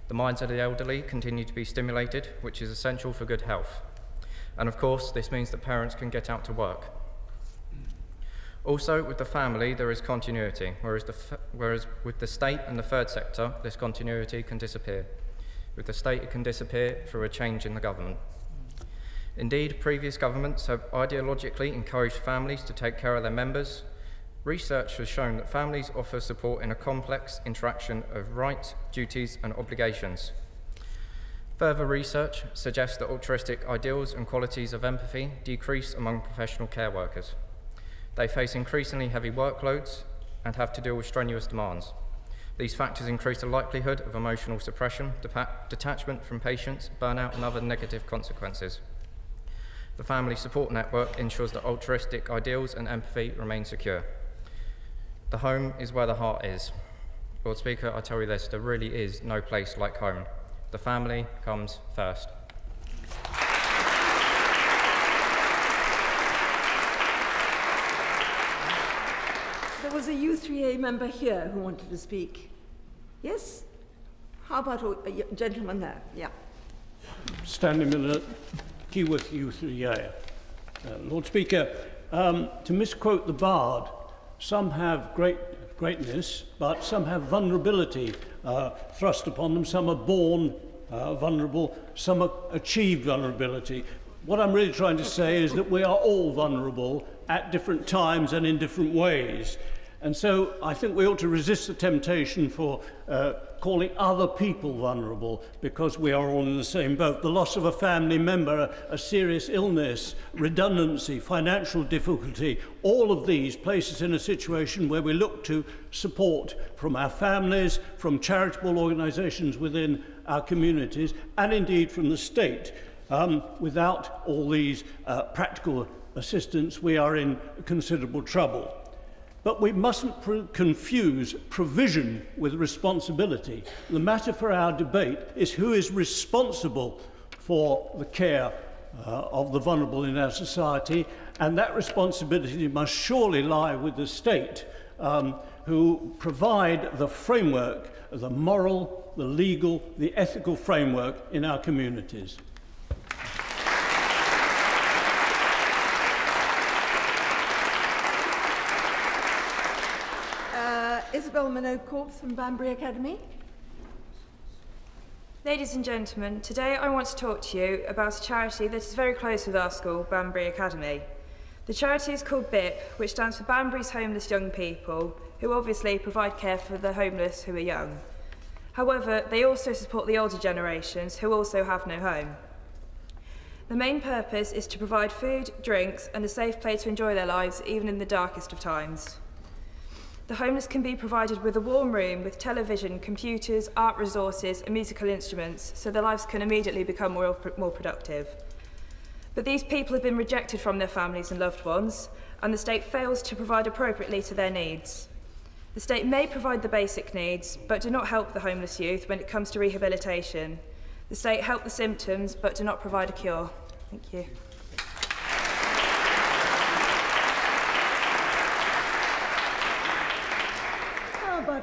The minds of the elderly continue to be stimulated, which is essential for good health. And of course, this means that parents can get out to work. Also, with the family, there is continuity, whereas with the state and the third sector, this continuity can disappear. With the state, it can disappear through a change in the government. Indeed, previous governments have ideologically encouraged families to take care of their members. Research has shown that families offer support in a complex interaction of rights, duties, and obligations. Further research suggests that altruistic ideals and qualities of empathy decrease among professional care workers. They face increasingly heavy workloads and have to deal with strenuous demands. These factors increase the likelihood of emotional suppression, detachment from patients, burnout, and other negative consequences. The family support network ensures that altruistic ideals and empathy remain secure. The home is where the heart is. Lord Speaker, I tell you this, there really is no place like home. The family comes first. There was a U3A member here who wanted to speak. Yes? How about a gentleman there? Yeah. Standing in the queue with U3A. Lord Speaker, to misquote the Bard, some have greatness, but some have vulnerability thrust upon them. Some are born vulnerable, some achieve vulnerability. What I'm really trying to say is that we are all vulnerable at different times and in different ways. And so I think we ought to resist the temptation for calling other people vulnerable, because we are all in the same boat. The loss of a family member, a serious illness, redundancy, financial difficulty, all of these place us in a situation where we look to support from our families, from charitable organisations within our communities, and indeed from the state. Without all these practical assistance, we are in considerable trouble. But we mustn't confuse provision with responsibility. The matter for our debate is who is responsible for the care of the vulnerable in our society, and that responsibility must surely lie with the state, who provide the framework, the moral, the legal, the ethical framework in our communities. Isabel Minot-Corp from Banbury Academy. Ladies and gentlemen, today I want to talk to you about a charity that is very close with our school, Banbury Academy. The charity is called BIP, which stands for Banbury's Homeless Young People, who obviously provide care for the homeless who are young. However, they also support the older generations who also have no home. The main purpose is to provide food, drinks, and a safe place to enjoy their lives even in the darkest of times. The homeless can be provided with a warm room with television, computers, art resources and musical instruments, so their lives can immediately become more productive. But these people have been rejected from their families and loved ones, and the state fails to provide appropriately to their needs. The state may provide the basic needs, but do not help the homeless youth when it comes to rehabilitation. The state help the symptoms, but do not provide a cure. Thank you.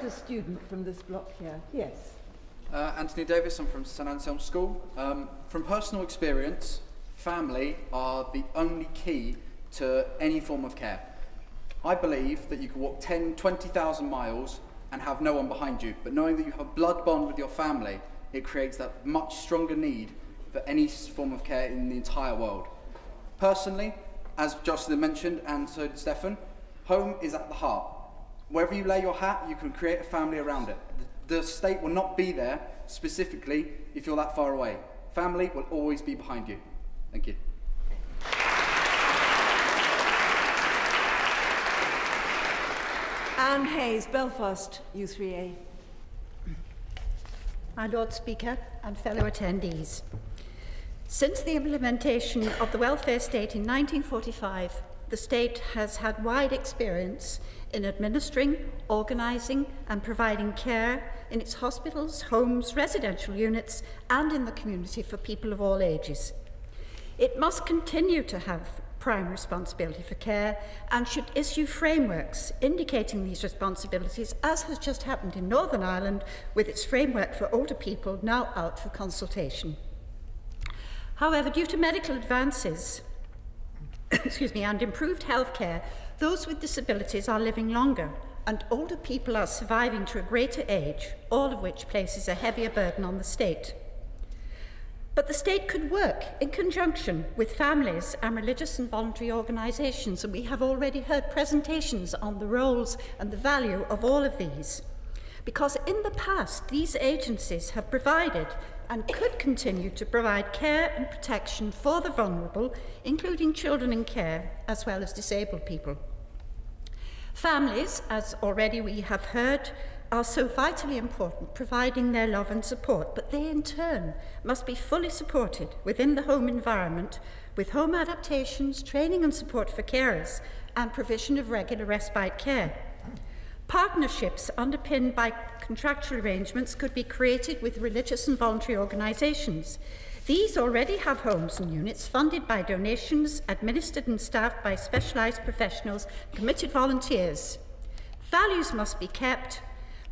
A student from this block here. Yes. Anthony Davis, I'm from St Anselm's School. From personal experience, family are the only key to any form of care. I believe that you can walk 10, 20,000 miles and have no one behind you. But knowing that you have a blood bond with your family, it creates that much stronger need for any form of care in the entire world. Personally, as Jocelyn mentioned, and so did Stefan, home is at the heart. Wherever you lay your hat, you can create a family around it. The state will not be there specifically if you're that far away. Family will always be behind you. Thank you. Anne Hayes, Belfast, U3A. My Lord Speaker and fellow attendees, since the implementation of the welfare state in 1945, the state has had wide experience in administering, organising and providing care in its hospitals, homes, residential units and in the community for people of all ages. It must continue to have prime responsibility for care and should issue frameworks indicating these responsibilities, as has just happened in Northern Ireland with its framework for older people now out for consultation. However, due to medical advances and improved healthcare, those with disabilities are living longer and older people are surviving to a greater age, all of which places a heavier burden on the state. But the state could work in conjunction with families and religious and voluntary organisations, and we have already heard presentations on the roles and the value of all of these. Because in the past, these agencies have provided and could continue to provide care and protection for the vulnerable, including children in care, as well as disabled people. Families, as already we have heard, are so vitally important, providing their love and support, but they in turn must be fully supported within the home environment with home adaptations, training and support for carers, and provision of regular respite care. Partnerships underpinned by contractual arrangements could be created with religious and voluntary organisations. These already have homes and units funded by donations, administered and staffed by specialised professionals, committed volunteers. Values must be kept,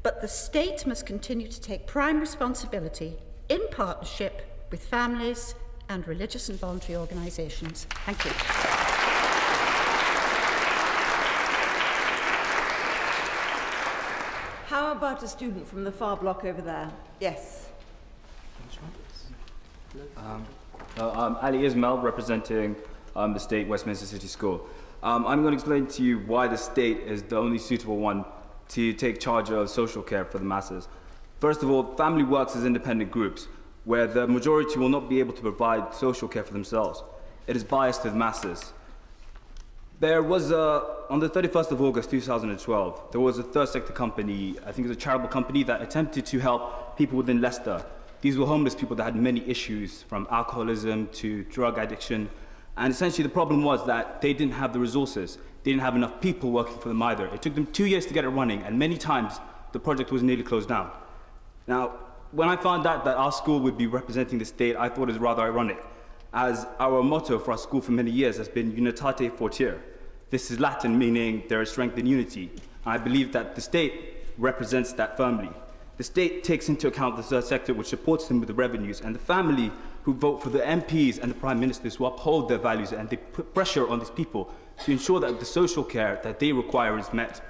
but the state must continue to take prime responsibility in partnership with families and religious and voluntary organisations. Thank you. How about a student from the far block over there? Yes. I'm Ali Ismail, representing the state Westminster City School. I'm going to explain to you why the state is the only suitable one to take charge of social care for the masses. First of all, family works as independent groups, where the majority will not be able to provide social care for themselves. It is biased to the masses. There was on the 31st of August 2012, there was a third sector company, I think it was a charitable company, that attempted to help people within Leicester. These were homeless people that had many issues, from alcoholism to drug addiction. And essentially the problem was that they didn't have the resources. They didn't have enough people working for them either. It took them 2 years to get it running, and many times the project was nearly closed down. Now, when I found out that our school would be representing the state, I thought it was rather ironic, as our motto for our school for many years has been Unitate Fortier. This is Latin, meaning there is strength in unity. And I believe that the state represents that firmly. The state takes into account the third sector, which supports them with the revenues, and the family who vote for the MPs and the prime ministers who uphold their values, and they put pressure on these people to ensure that the social care that they require is met.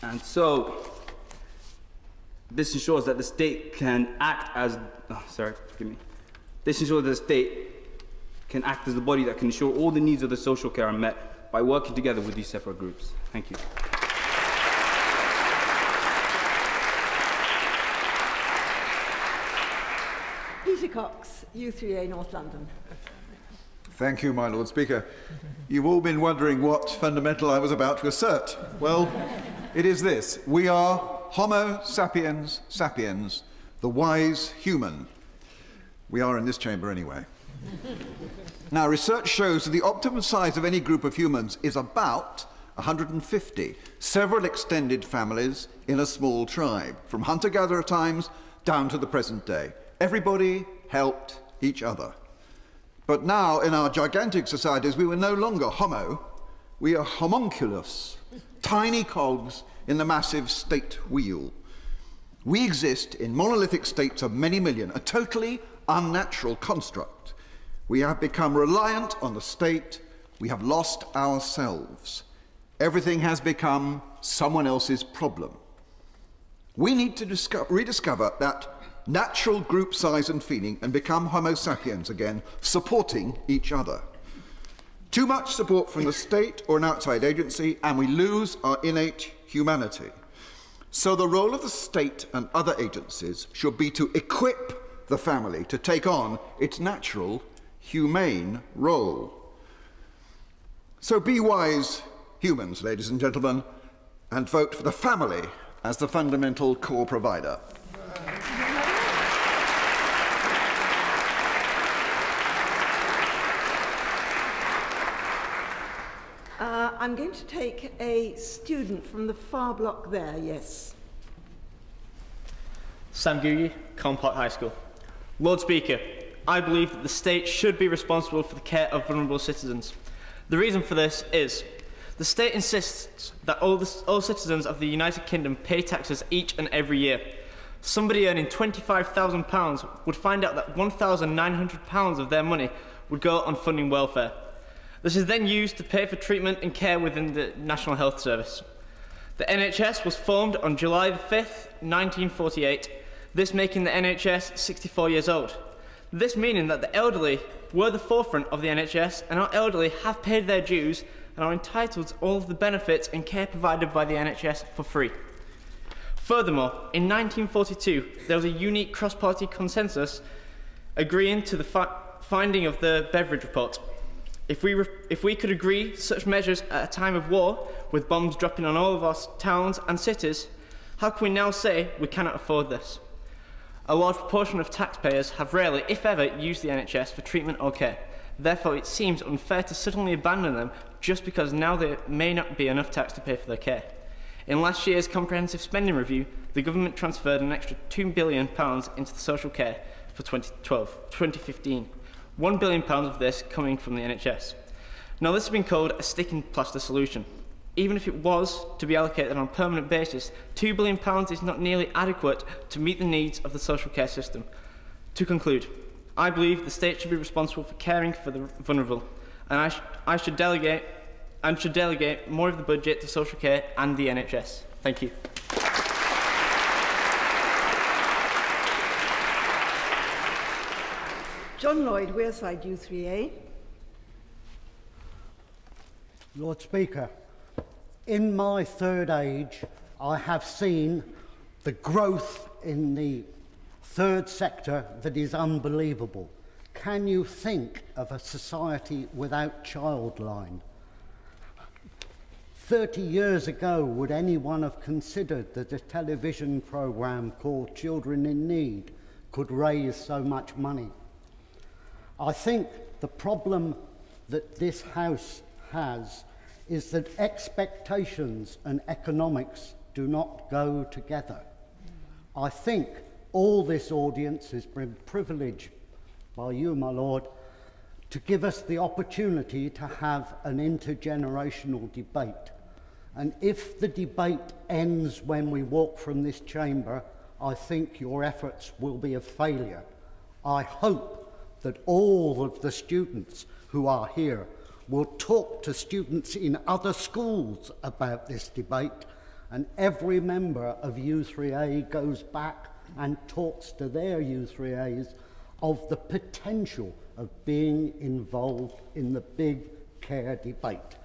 And so, this ensures that the state can act as, This ensures that the state can act as the body that can ensure all the needs of the social care are met by working together with these separate groups. Thank you. Peter Cox, U3A North London. Thank you, my Lord Speaker. You've all been wondering what fundamental I was about to assert. Well, it is this. We are Homo sapiens sapiens, the wise human. We are in this chamber anyway. Now, research shows that the optimum size of any group of humans is about 150, several extended families in a small tribe, from hunter-gatherer times down to the present day. Everybody helped each other. But now, in our gigantic societies, we were no longer homo, we are homunculus, tiny cogs in the massive state wheel. We exist in monolithic states of many million, a totally unnatural construct. We have become reliant on the state, we have lost ourselves. Everything has become someone else's problem. We need to rediscover that natural group size and feeling and become Homo sapiens again, supporting each other. Too much support from the state or an outside agency, and we lose our innate humanity. So the role of the state and other agencies should be to equip the family to take on its natural, humane role. So be wise humans, ladies and gentlemen, and vote for the family as the fundamental core provider. I'm going to take a student from the far block there, yes. Sam Gugi, Colne Park High School. Lord Speaker, I believe that the state should be responsible for the care of vulnerable citizens. The reason for this is the state insists that all citizens of the United Kingdom pay taxes each and every year. Somebody earning £25,000 would find out that £1,900 of their money would go on funding welfare. This is then used to pay for treatment and care within the National Health Service. The NHS was formed on July 5th, 1948, this making the NHS 64 years old. This meaning that the elderly were the forefront of the NHS, and our elderly have paid their dues and are entitled to all of the benefits and care provided by the NHS for free. Furthermore, in 1942, there was a unique cross-party consensus agreeing to the finding of the Beveridge Report. If we could agree such measures at a time of war, with bombs dropping on all of our towns and cities, how can we now say we cannot afford this? A large proportion of taxpayers have rarely, if ever, used the NHS for treatment or care. Therefore, it seems unfair to suddenly abandon them just because now there may not be enough tax to pay for their care. In last year's comprehensive spending review, the government transferred an extra £2 billion into the social care for 2015. £1 billion of this coming from the NHS. Now, this has been called a stick and plaster solution. Even if it was to be allocated on a permanent basis, £2 billion is not nearly adequate to meet the needs of the social care system. To conclude, I believe the state should be responsible for caring for the vulnerable, and I should delegate more of the budget to social care and the NHS. Thank you. John Lloyd, Wearside U3A. Lord Speaker, in my third age, I have seen the growth in the third sector that is unbelievable. Can you think of a society without childline? 30 years ago, would anyone have considered that a television programme called Children in Need could raise so much money? I think the problem that this House has is that expectations and economics do not go together. I think all this audience has been privileged by you, my Lord, to give us the opportunity to have an intergenerational debate. And if the debate ends when we walk from this chamber, I think your efforts will be a failure. I hope that all of the students who are here will talk to students in other schools about this debate, and every member of U3A goes back and talks to their U3As of the potential of being involved in the big care debate.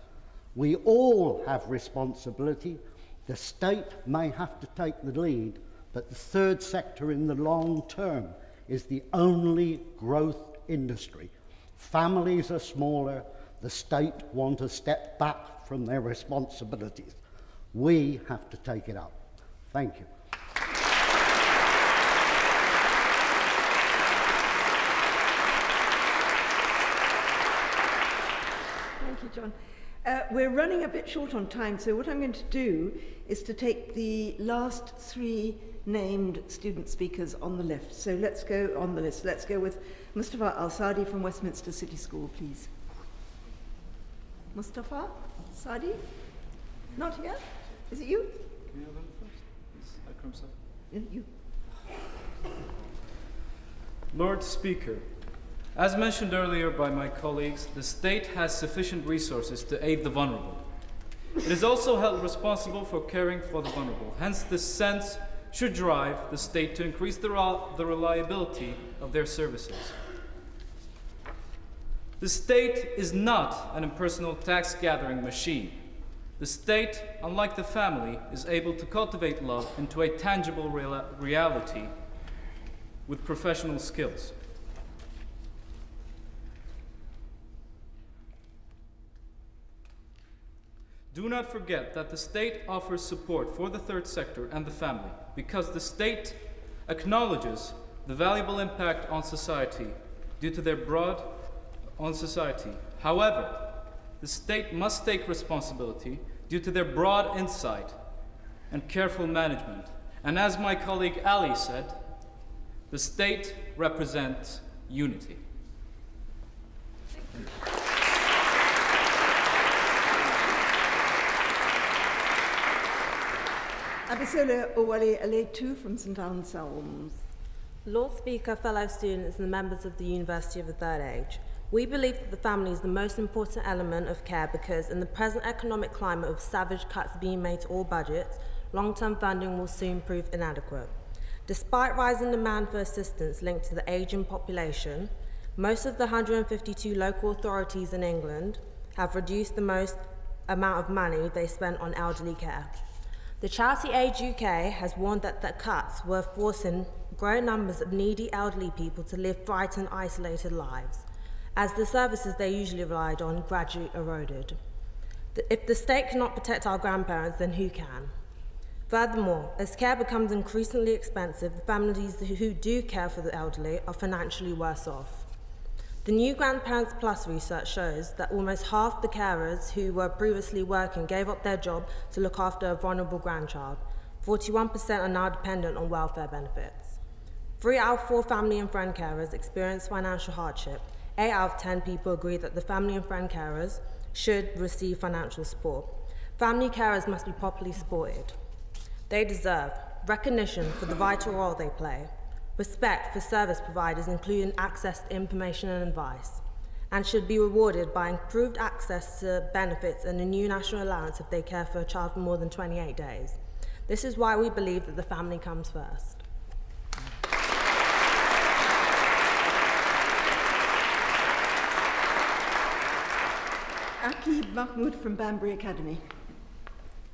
We all have responsibility. The state may have to take the lead, but the third sector in the long term is the only growth industry. Families are smaller. The state want to step back from their responsibilities. We have to take it up. Thank you. Thank you, John. We're running a bit short on time, so what I'm going to do is to take the last three named student speakers on the left. So let's go on the list. Let's go with Mustafa Al-Sadi from Westminster City School, please. Mustafa Sadi? Not here? Is it you? Can you have them first? You. Lord Speaker, as mentioned earlier by my colleagues, the state has sufficient resources to aid the vulnerable. It is also held responsible for caring for the vulnerable, hence the sense should drive the state to increase the reliability of their services. The state is not an impersonal tax-gathering machine. The state, unlike the family, is able to cultivate love into a tangible reality with professional skills. Do not forget that the state offers support for the third sector and the family because the state acknowledges the valuable impact on society due to their broad on society. However, the state must take responsibility due to their broad insight and careful management. And as my colleague Ali said, the state represents unity. Abisola Owale Aletu from St Anselm's. Lord Speaker, fellow students and members of the University of the Third Age, we believe that the family is the most important element of care because in the present economic climate of savage cuts being made to all budgets, long-term funding will soon prove inadequate. Despite rising demand for assistance linked to the ageing population, most of the 152 local authorities in England have reduced the most amount of money they spend on elderly care. The charity Age UK has warned that the cuts were forcing growing numbers of needy elderly people to live frightened, isolated lives, as the services they usually relied on gradually eroded. If the state cannot protect our grandparents, then who can? Furthermore, as care becomes increasingly expensive, the families who do care for the elderly are financially worse off. The new Grandparents Plus research shows that almost half the carers who were previously working gave up their job to look after a vulnerable grandchild. 41% are now dependent on welfare benefits. 3 out of 4 family and friend carers experience financial hardship. 8 out of 10 people agree that the family and friend carers should receive financial support. Family carers must be properly supported. They deserve recognition for the vital role they play, respect for service providers including access to information and advice, and should be rewarded by improved access to benefits and a new national allowance if they care for a child for more than 28 days. This is why we believe that the family comes first. Akib Mahmood from Banbury Academy.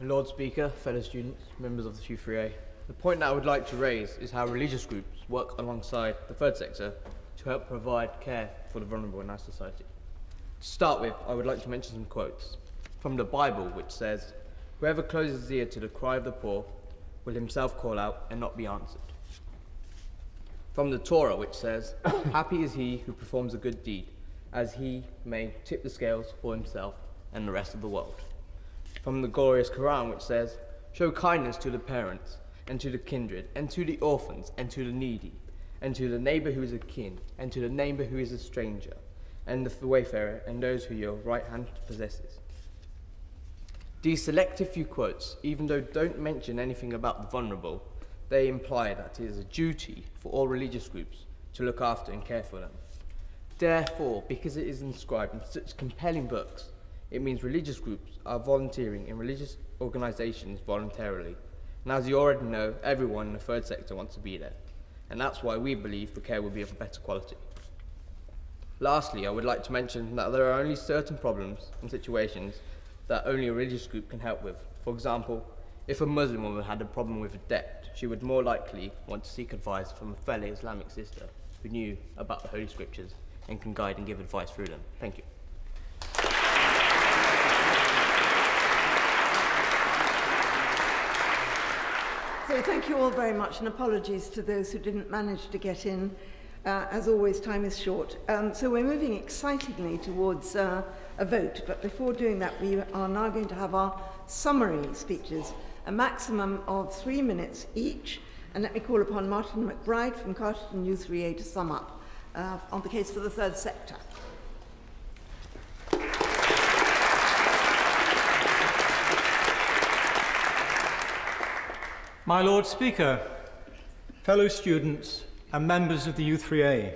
Lord Speaker, fellow students, members of the Q3A, the point that I would like to raise is how religious groups work alongside the third sector to help provide care for the vulnerable in our society. To start with, I would like to mention some quotes from the Bible, which says, "Whoever closes his ear to the cry of the poor will himself call out and not be answered." From the Torah, which says, "Happy is he who performs a good deed, as he may tip the scales for himself and the rest of the world." From the glorious Quran, which says, "Show kindness to the parents, and to the kindred, and to the orphans, and to the needy, and to the neighbour who is a kin, and to the neighbour who is a stranger, and the wayfarer, and those who your right hand possesses." These selected few quotes, even though don't mention anything about the vulnerable, they imply that it is a duty for all religious groups to look after and care for them. Therefore, because it is inscribed in such compelling books, it means religious groups are volunteering in religious organisations voluntarily. And as you already know, everyone in the third sector wants to be there. And that's why we believe the care will be of a better quality. Lastly, I would like to mention that there are only certain problems and situations that only a religious group can help with. For example, if a Muslim woman had a problem with a debt, she would more likely want to seek advice from a fellow Islamic sister who knew about the Holy Scriptures and can guide and give advice through them. Thank you. So thank you all very much, and apologies to those who didn't manage to get in. As always, time is short. So we're moving excitingly towards a vote, but before doing that, we are now going to have our summary speeches, a maximum of 3 minutes each. And let me call upon Martin McBride from Carterton U3A to sum up on the case for the third sector. My Lord Speaker, fellow students and members of the U3A,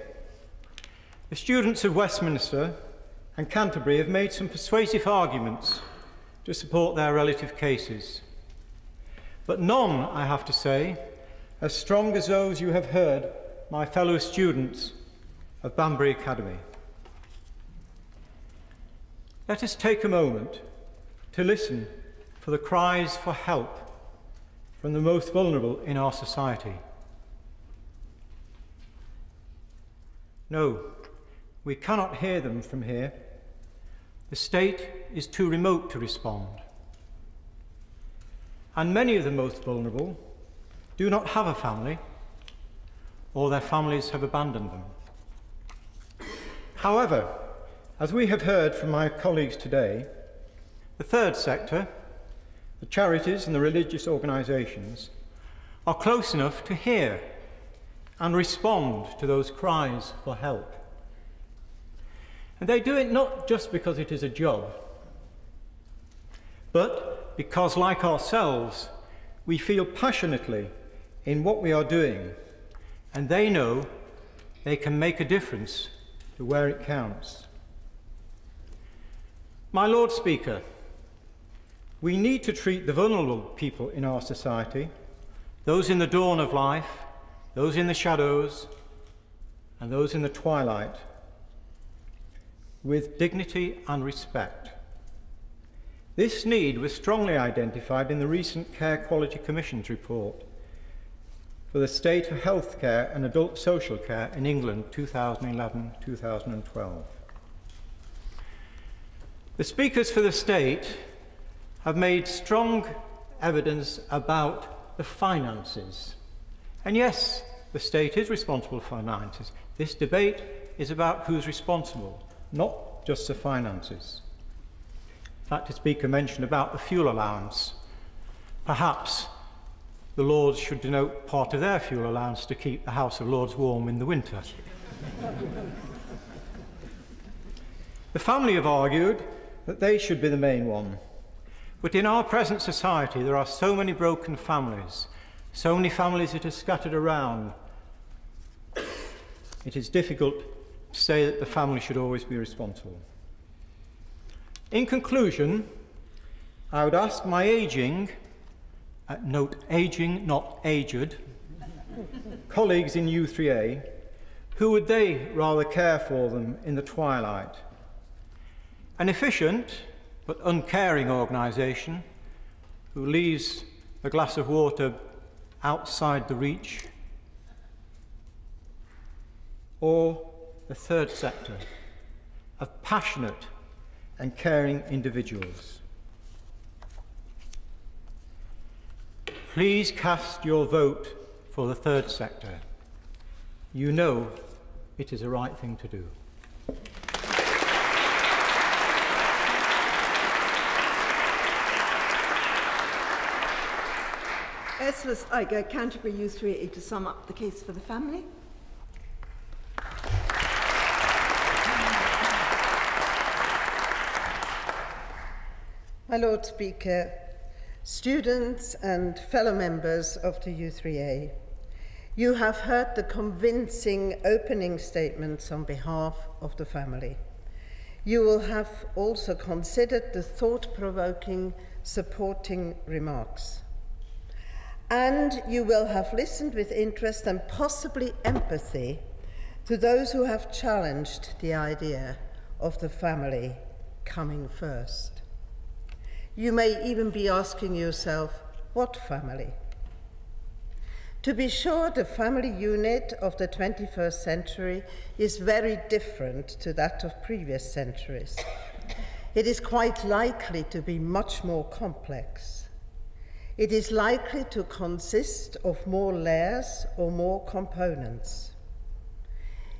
the students of Westminster and Canterbury have made some persuasive arguments to support their relative cases. But none, I have to say, as strong as those you have heard, my fellow students of Banbury Academy. Let us take a moment to listen for the cries for help from the most vulnerable in our society. No, we cannot hear them from here. The state is too remote to respond. And many of the most vulnerable do not have a family, or their families have abandoned them. However, as we have heard from my colleagues today, the third sector, the charities and the religious organisations, are close enough to hear and respond to those cries for help. And they do it not just because it is a job, but because, like ourselves, we feel passionately in what we are doing, and they know they can make a difference to where it counts. My Lord Speaker, we need to treat the vulnerable people in our society, those in the dawn of life, those in the shadows, and those in the twilight, with dignity and respect. This need was strongly identified in the recent Care Quality Commission's report for the state of healthcare and adult social care in England 2011-2012. The speakers for the state have made strong evidence about the finances. And yes, the state is responsible for finances. This debate is about who's responsible, not just the finances. In fact, the speaker mentioned about the fuel allowance. Perhaps the Lords should denote part of their fuel allowance to keep the House of Lords warm in the winter. The family have argued that they should be the main one. But in our present society, there are so many broken families, so many families that are scattered around. It is difficult to say that the family should always be responsible. In conclusion, I would ask my ageing, note ageing, not aged, colleagues in U3A, who would they rather care for them in the twilight? An efficient but uncaring organisation who leaves a glass of water outside the reach, or the third sector of passionate and caring individuals. Please cast your vote for the third sector. You know it is the right thing to do. Ursula's Iger, Canterbury U3A, to sum up the case for the family. My Lord Speaker, students and fellow members of the U3A, you have heard the convincing opening statements on behalf of the family. You will have also considered the thought-provoking supporting remarks. And you will have listened with interest and possibly empathy to those who have challenged the idea of the family coming first. You may even be asking yourself, what family? To be sure, the family unit of the 21st century is very different to that of previous centuries. It is quite likely to be much more complex. It is likely to consist of more layers or more components.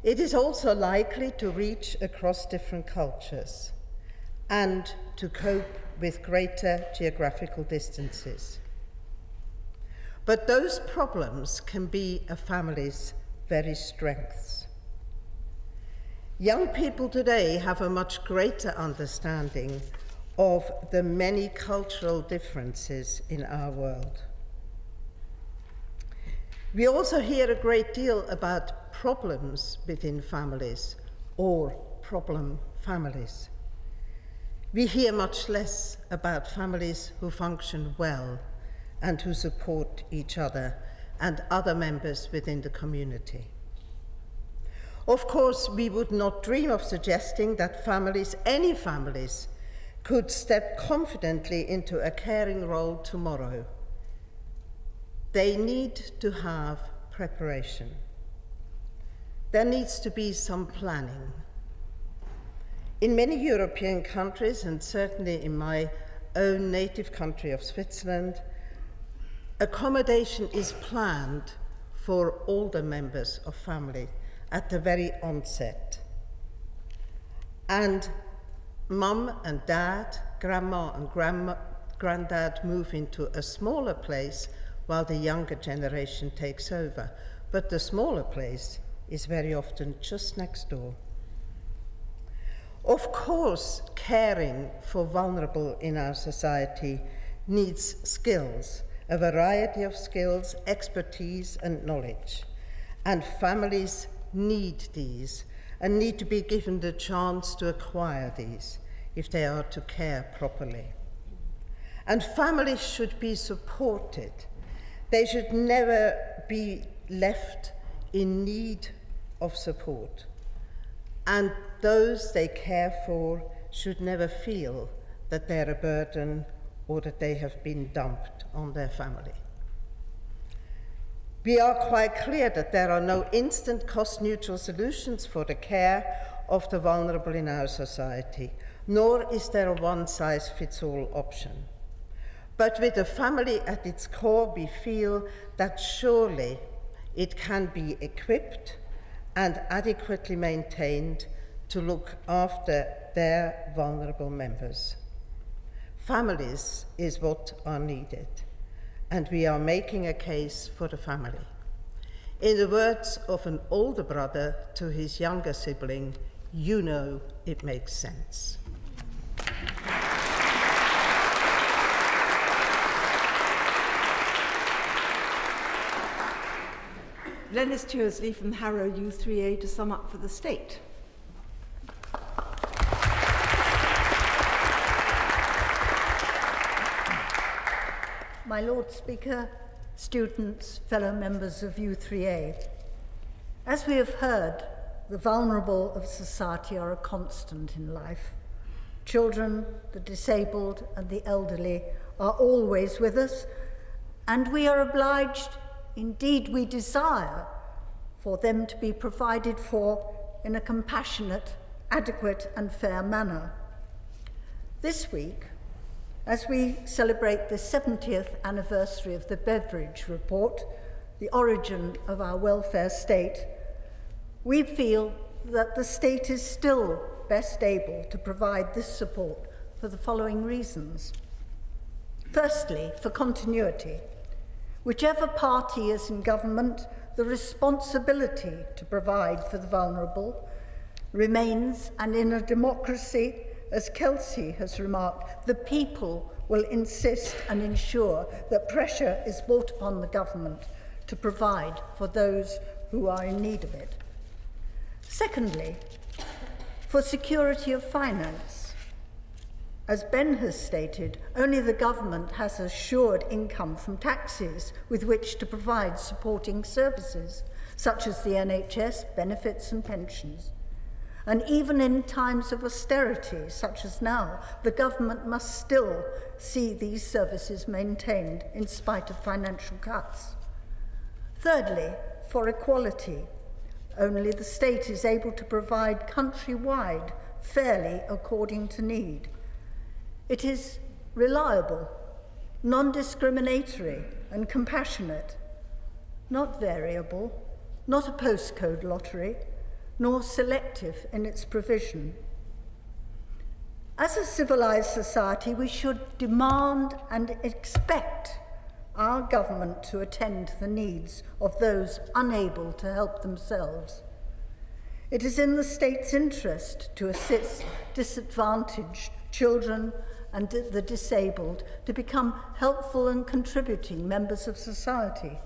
It is also likely to reach across different cultures and to cope with greater geographical distances. But those problems can be a family's very strengths. Young people today have a much greater understanding of the many cultural differences in our world. We also hear a great deal about problems within families or problem families. We hear much less about families who function well and who support each other and other members within the community. Of course, we would not dream of suggesting that families, any families, could step confidently into a caring role tomorrow. They need to have preparation. There needs to be some planning. In many European countries, and certainly in my own native country of Switzerland, accommodation is planned for older members of family at the very onset. And mum and dad, grandma and granddad move into a smaller place while the younger generation takes over. But the smaller place is very often just next door. Of course, caring for vulnerable in our society needs skills, a variety of skills, expertise and knowledge. And families need these and need to be given the chance to acquire these if they are to care properly. And families should be supported. They should never be left in need of support. And those they care for should never feel that they're a burden or that they have been dumped on their family. We are quite clear that there are no instant cost-neutral solutions for the care of the vulnerable in our society, nor is there a one-size-fits-all option. But with the family at its core, we feel that surely it can be equipped and adequately maintained to look after their vulnerable members. Families is what are needed, and we are making a case for the family. In the words of an older brother to his younger sibling, you know it makes sense. Glenys Cheersley from Harrow U3A to sum up for the state. My Lord Speaker, students, fellow members of U3A, as we have heard, the vulnerable of society are a constant in life. Children, the disabled, and the elderly are always with us, and we are obliged, indeed we desire, for them to be provided for in a compassionate, adequate, and fair manner. This week, as we celebrate the 70th anniversary of the Beveridge Report, the origin of our welfare state, we feel that the state is still best able to provide this support for the following reasons. Firstly, for continuity. Whichever party is in government, the responsibility to provide for the vulnerable remains, and in a democracy, as Kelsey has remarked, the people will insist and ensure that pressure is brought upon the government to provide for those who are in need of it. Secondly, for security of finance. As Ben has stated, only the government has assured income from taxes with which to provide supporting services, such as the NHS, benefits and pensions. And even in times of austerity, such as now, the government must still see these services maintained in spite of financial cuts. Thirdly, for equality. Only the state is able to provide countrywide, fairly according to need. It is reliable, non-discriminatory and compassionate, not variable, not a postcode lottery, nor selective in its provision. As a civilized society, we should demand and expect our government to attend to the needs of those unable to help themselves. It is in the state's interest to assist disadvantaged children and the disabled to become helpful and contributing members of society.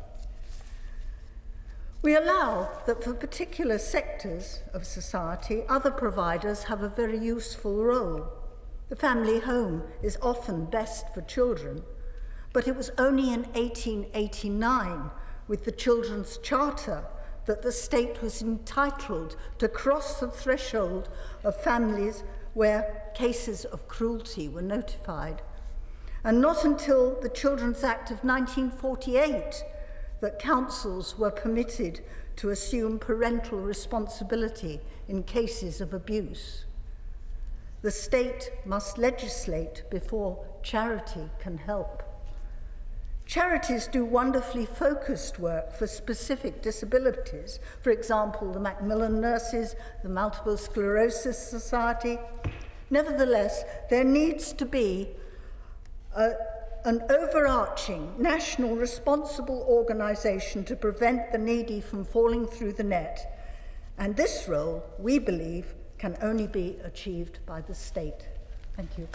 We allow that for particular sectors of society, other providers have a very useful role. The family home is often best for children, but it was only in 1889 with the Children's Charter that the state was entitled to cross the threshold of families where cases of cruelty were notified. And not until the Children's Act of 1948 that councils were permitted to assume parental responsibility in cases of abuse. The state must legislate before charity can help. Charities do wonderfully focused work for specific disabilities. For example, the Macmillan Nurses, the Multiple Sclerosis Society. Nevertheless, there needs to be an overarching national responsible organisation to prevent the needy from falling through the net. And this role, we believe, can only be achieved by the state. Thank you.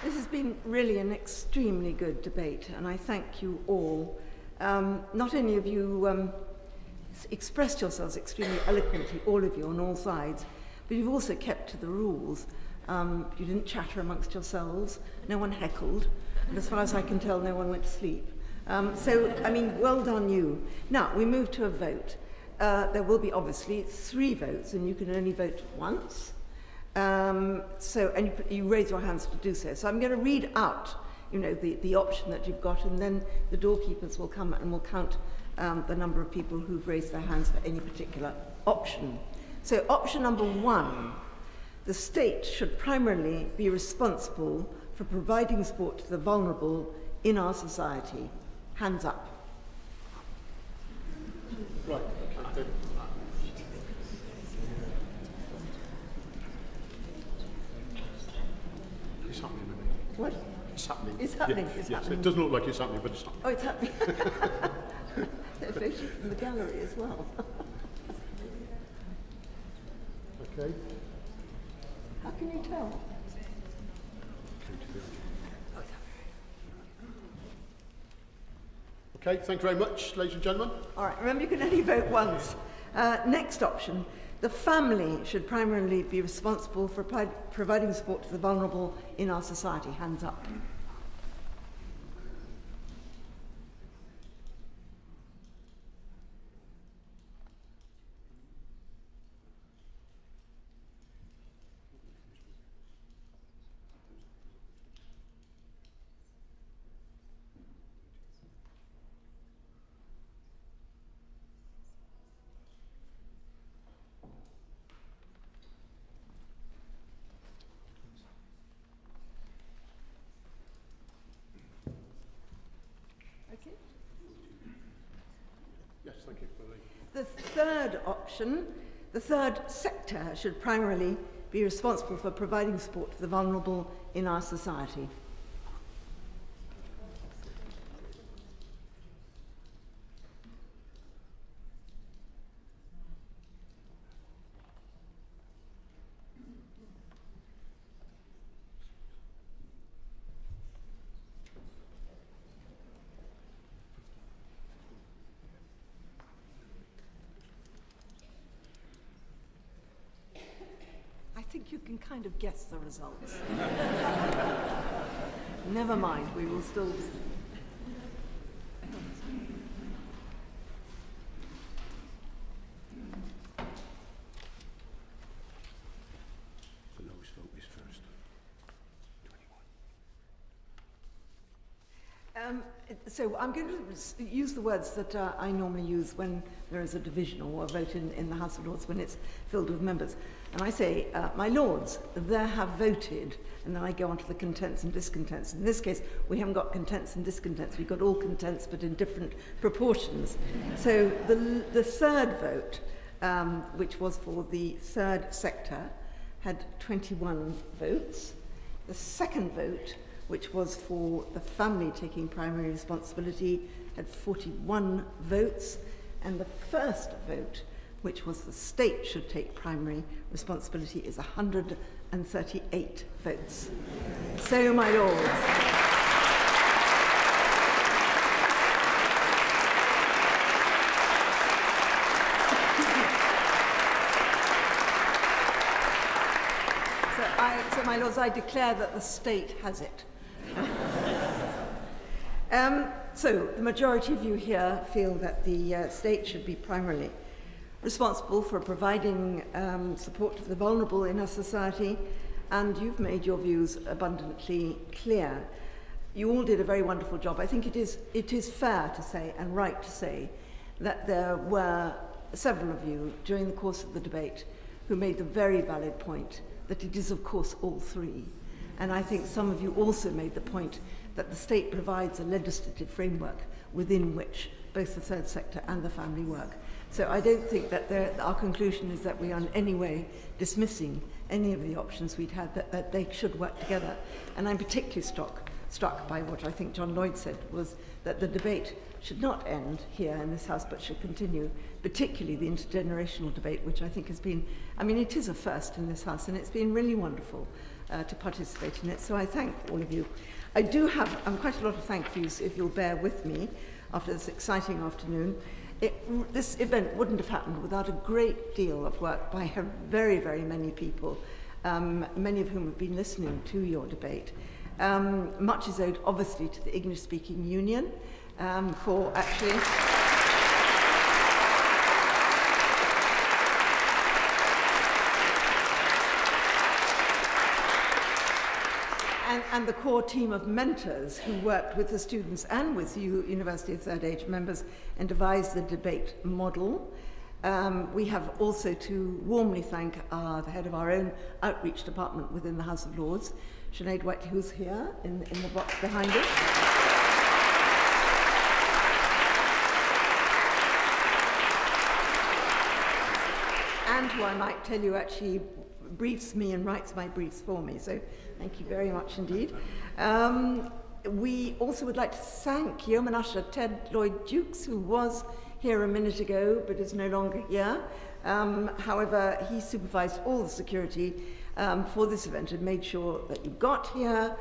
This has been really an extremely good debate, and I thank you all. Not only have you expressed yourselves extremely eloquently, all of you on all sides, but you've also kept to the rules. You didn't chatter amongst yourselves, no one heckled, and as far as I can tell, no one went to sleep. So, I mean, well done you. Now, we move to a vote. There will be, obviously, 3 votes, and you can only vote once. And you raise your hands to do so. So I'm going to read out, you know, the option that you've got, and then the doorkeepers will come and will count the number of people who've raised their hands for any particular option. So option number 1, the state should primarily be responsible for providing support to the vulnerable in our society. Hands up. Right. Okay. It's happening, isn't it? What? It's happening. It's happening. Yes, It's yes. happening. It doesn't look like it's happening, but it's happening. Oh, it's happening. They're voting from the gallery as well. Okay. How can you tell? Okay, thank you very much, ladies and gentlemen. All right, remember you can only vote once. Next option, the family should primarily be responsible for providing support to the vulnerable in our society. Hands up. Yes, thank you. The third option, the third sector should primarily be responsible for providing support to the vulnerable in our society. I think you can kind of guess the results. Never mind, we will still... The lowest vote is first. 21. So I'm going to use the words that I normally use when there is a division or a vote in the House of Lords when it's filled with members. And I say, my lords, there have voted, and then I go on to the contents and discontents. In this case, we haven't got contents and discontents, we've got all contents, but in different proportions. So the third vote, which was for the third sector, had 21 votes. The second vote, which was for the family taking primary responsibility, had 41 votes. And the first vote, which was the state should take primary responsibility, is 138 votes. So, my lords, So, my lords, I declare that the state has it. So, the majority of you here feel that the state should be primarily responsible for providing support to the vulnerable in our society, and you've made your views abundantly clear. You all did a very wonderful job. I think it is fair to say and right to say that there were several of you during the course of the debate who made the very valid point that it is, of course, all three. And I think some of you also made the point that the state provides a legislative framework within which both the third sector and the family work. So I don't think that our conclusion is that we are in any way dismissing any of the options we'd had, that they should work together. And I'm particularly struck by what I think John Lloyd said, was that the debate should not end here in this House, but should continue, particularly the intergenerational debate, which I think has been, I mean, it is a first in this House, and it's been really wonderful to participate in it. So I thank all of you. I do have quite a lot of thank yous, if you'll bear with me, after this exciting afternoon. This event wouldn't have happened without a great deal of work by very, very many people, many of whom have been listening to your debate. Much is owed, obviously, to the English-speaking Union for actually... And the core team of mentors who worked with the students and with you, University of Third Age members, and devised the debate model. We have also to warmly thank the head of our own outreach department within the House of Lords, Sinead Whiteley, who's here in the box behind us. And who I might tell you actually briefs me and writes my briefs for me. So thank you very much indeed. We also would like to thank Yeoman Usher Ted Lloyd-Dukes, who was here a minute ago but is no longer here. However, he supervised all the security for this event and made sure that you got here.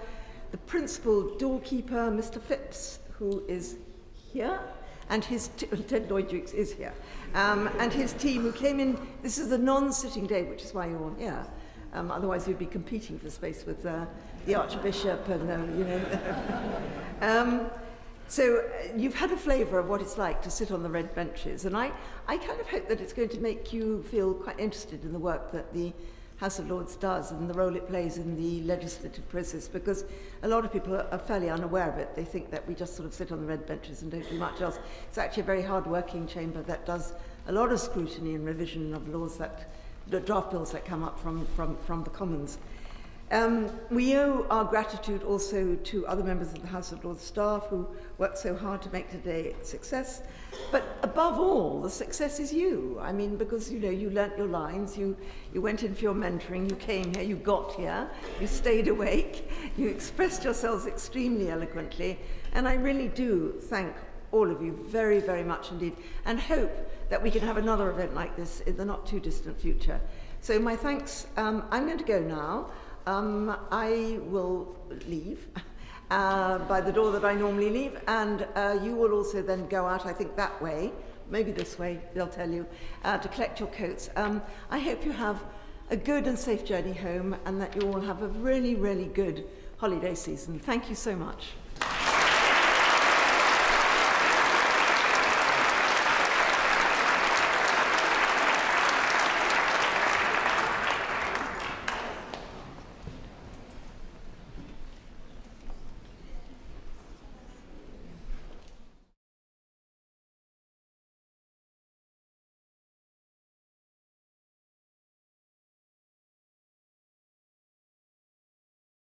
The principal doorkeeper, Mr. Phipps, who is here, and Ted Lloyd-Dukes is here, and his team who came in. This is a non-sitting day, which is why you're all here. Otherwise, you'd be competing for space with the Archbishop and, you know. So you've had a flavour of what it's like to sit on the red benches, and I kind of hope that it's going to make you feel quite interested in the work that the House of Lords does and the role it plays in the legislative process, because a lot of people are fairly unaware of it. They think that we just sort of sit on the red benches and don't do much else. It's actually a very hard-working chamber that does a lot of scrutiny and revision of laws the draft bills that come up from the Commons. We owe our gratitude also to other members of the House of Lords staff who worked so hard to make today a success. But above all, the success is you. I mean, because, you know, you learnt your lines, you went in for your mentoring, you came here, you got here, you stayed awake, you expressed yourselves extremely eloquently, and I really do thank all of you very, very much indeed, and hope that we can have another event like this in the not too distant future. So my thanks. I'm going to go now. I will leave by the door that I normally leave, and you will also then go out, I think, that way, maybe this way, they'll tell you, to collect your coats. I hope you have a good and safe journey home, and that you all have a really, really good holiday season. Thank you so much.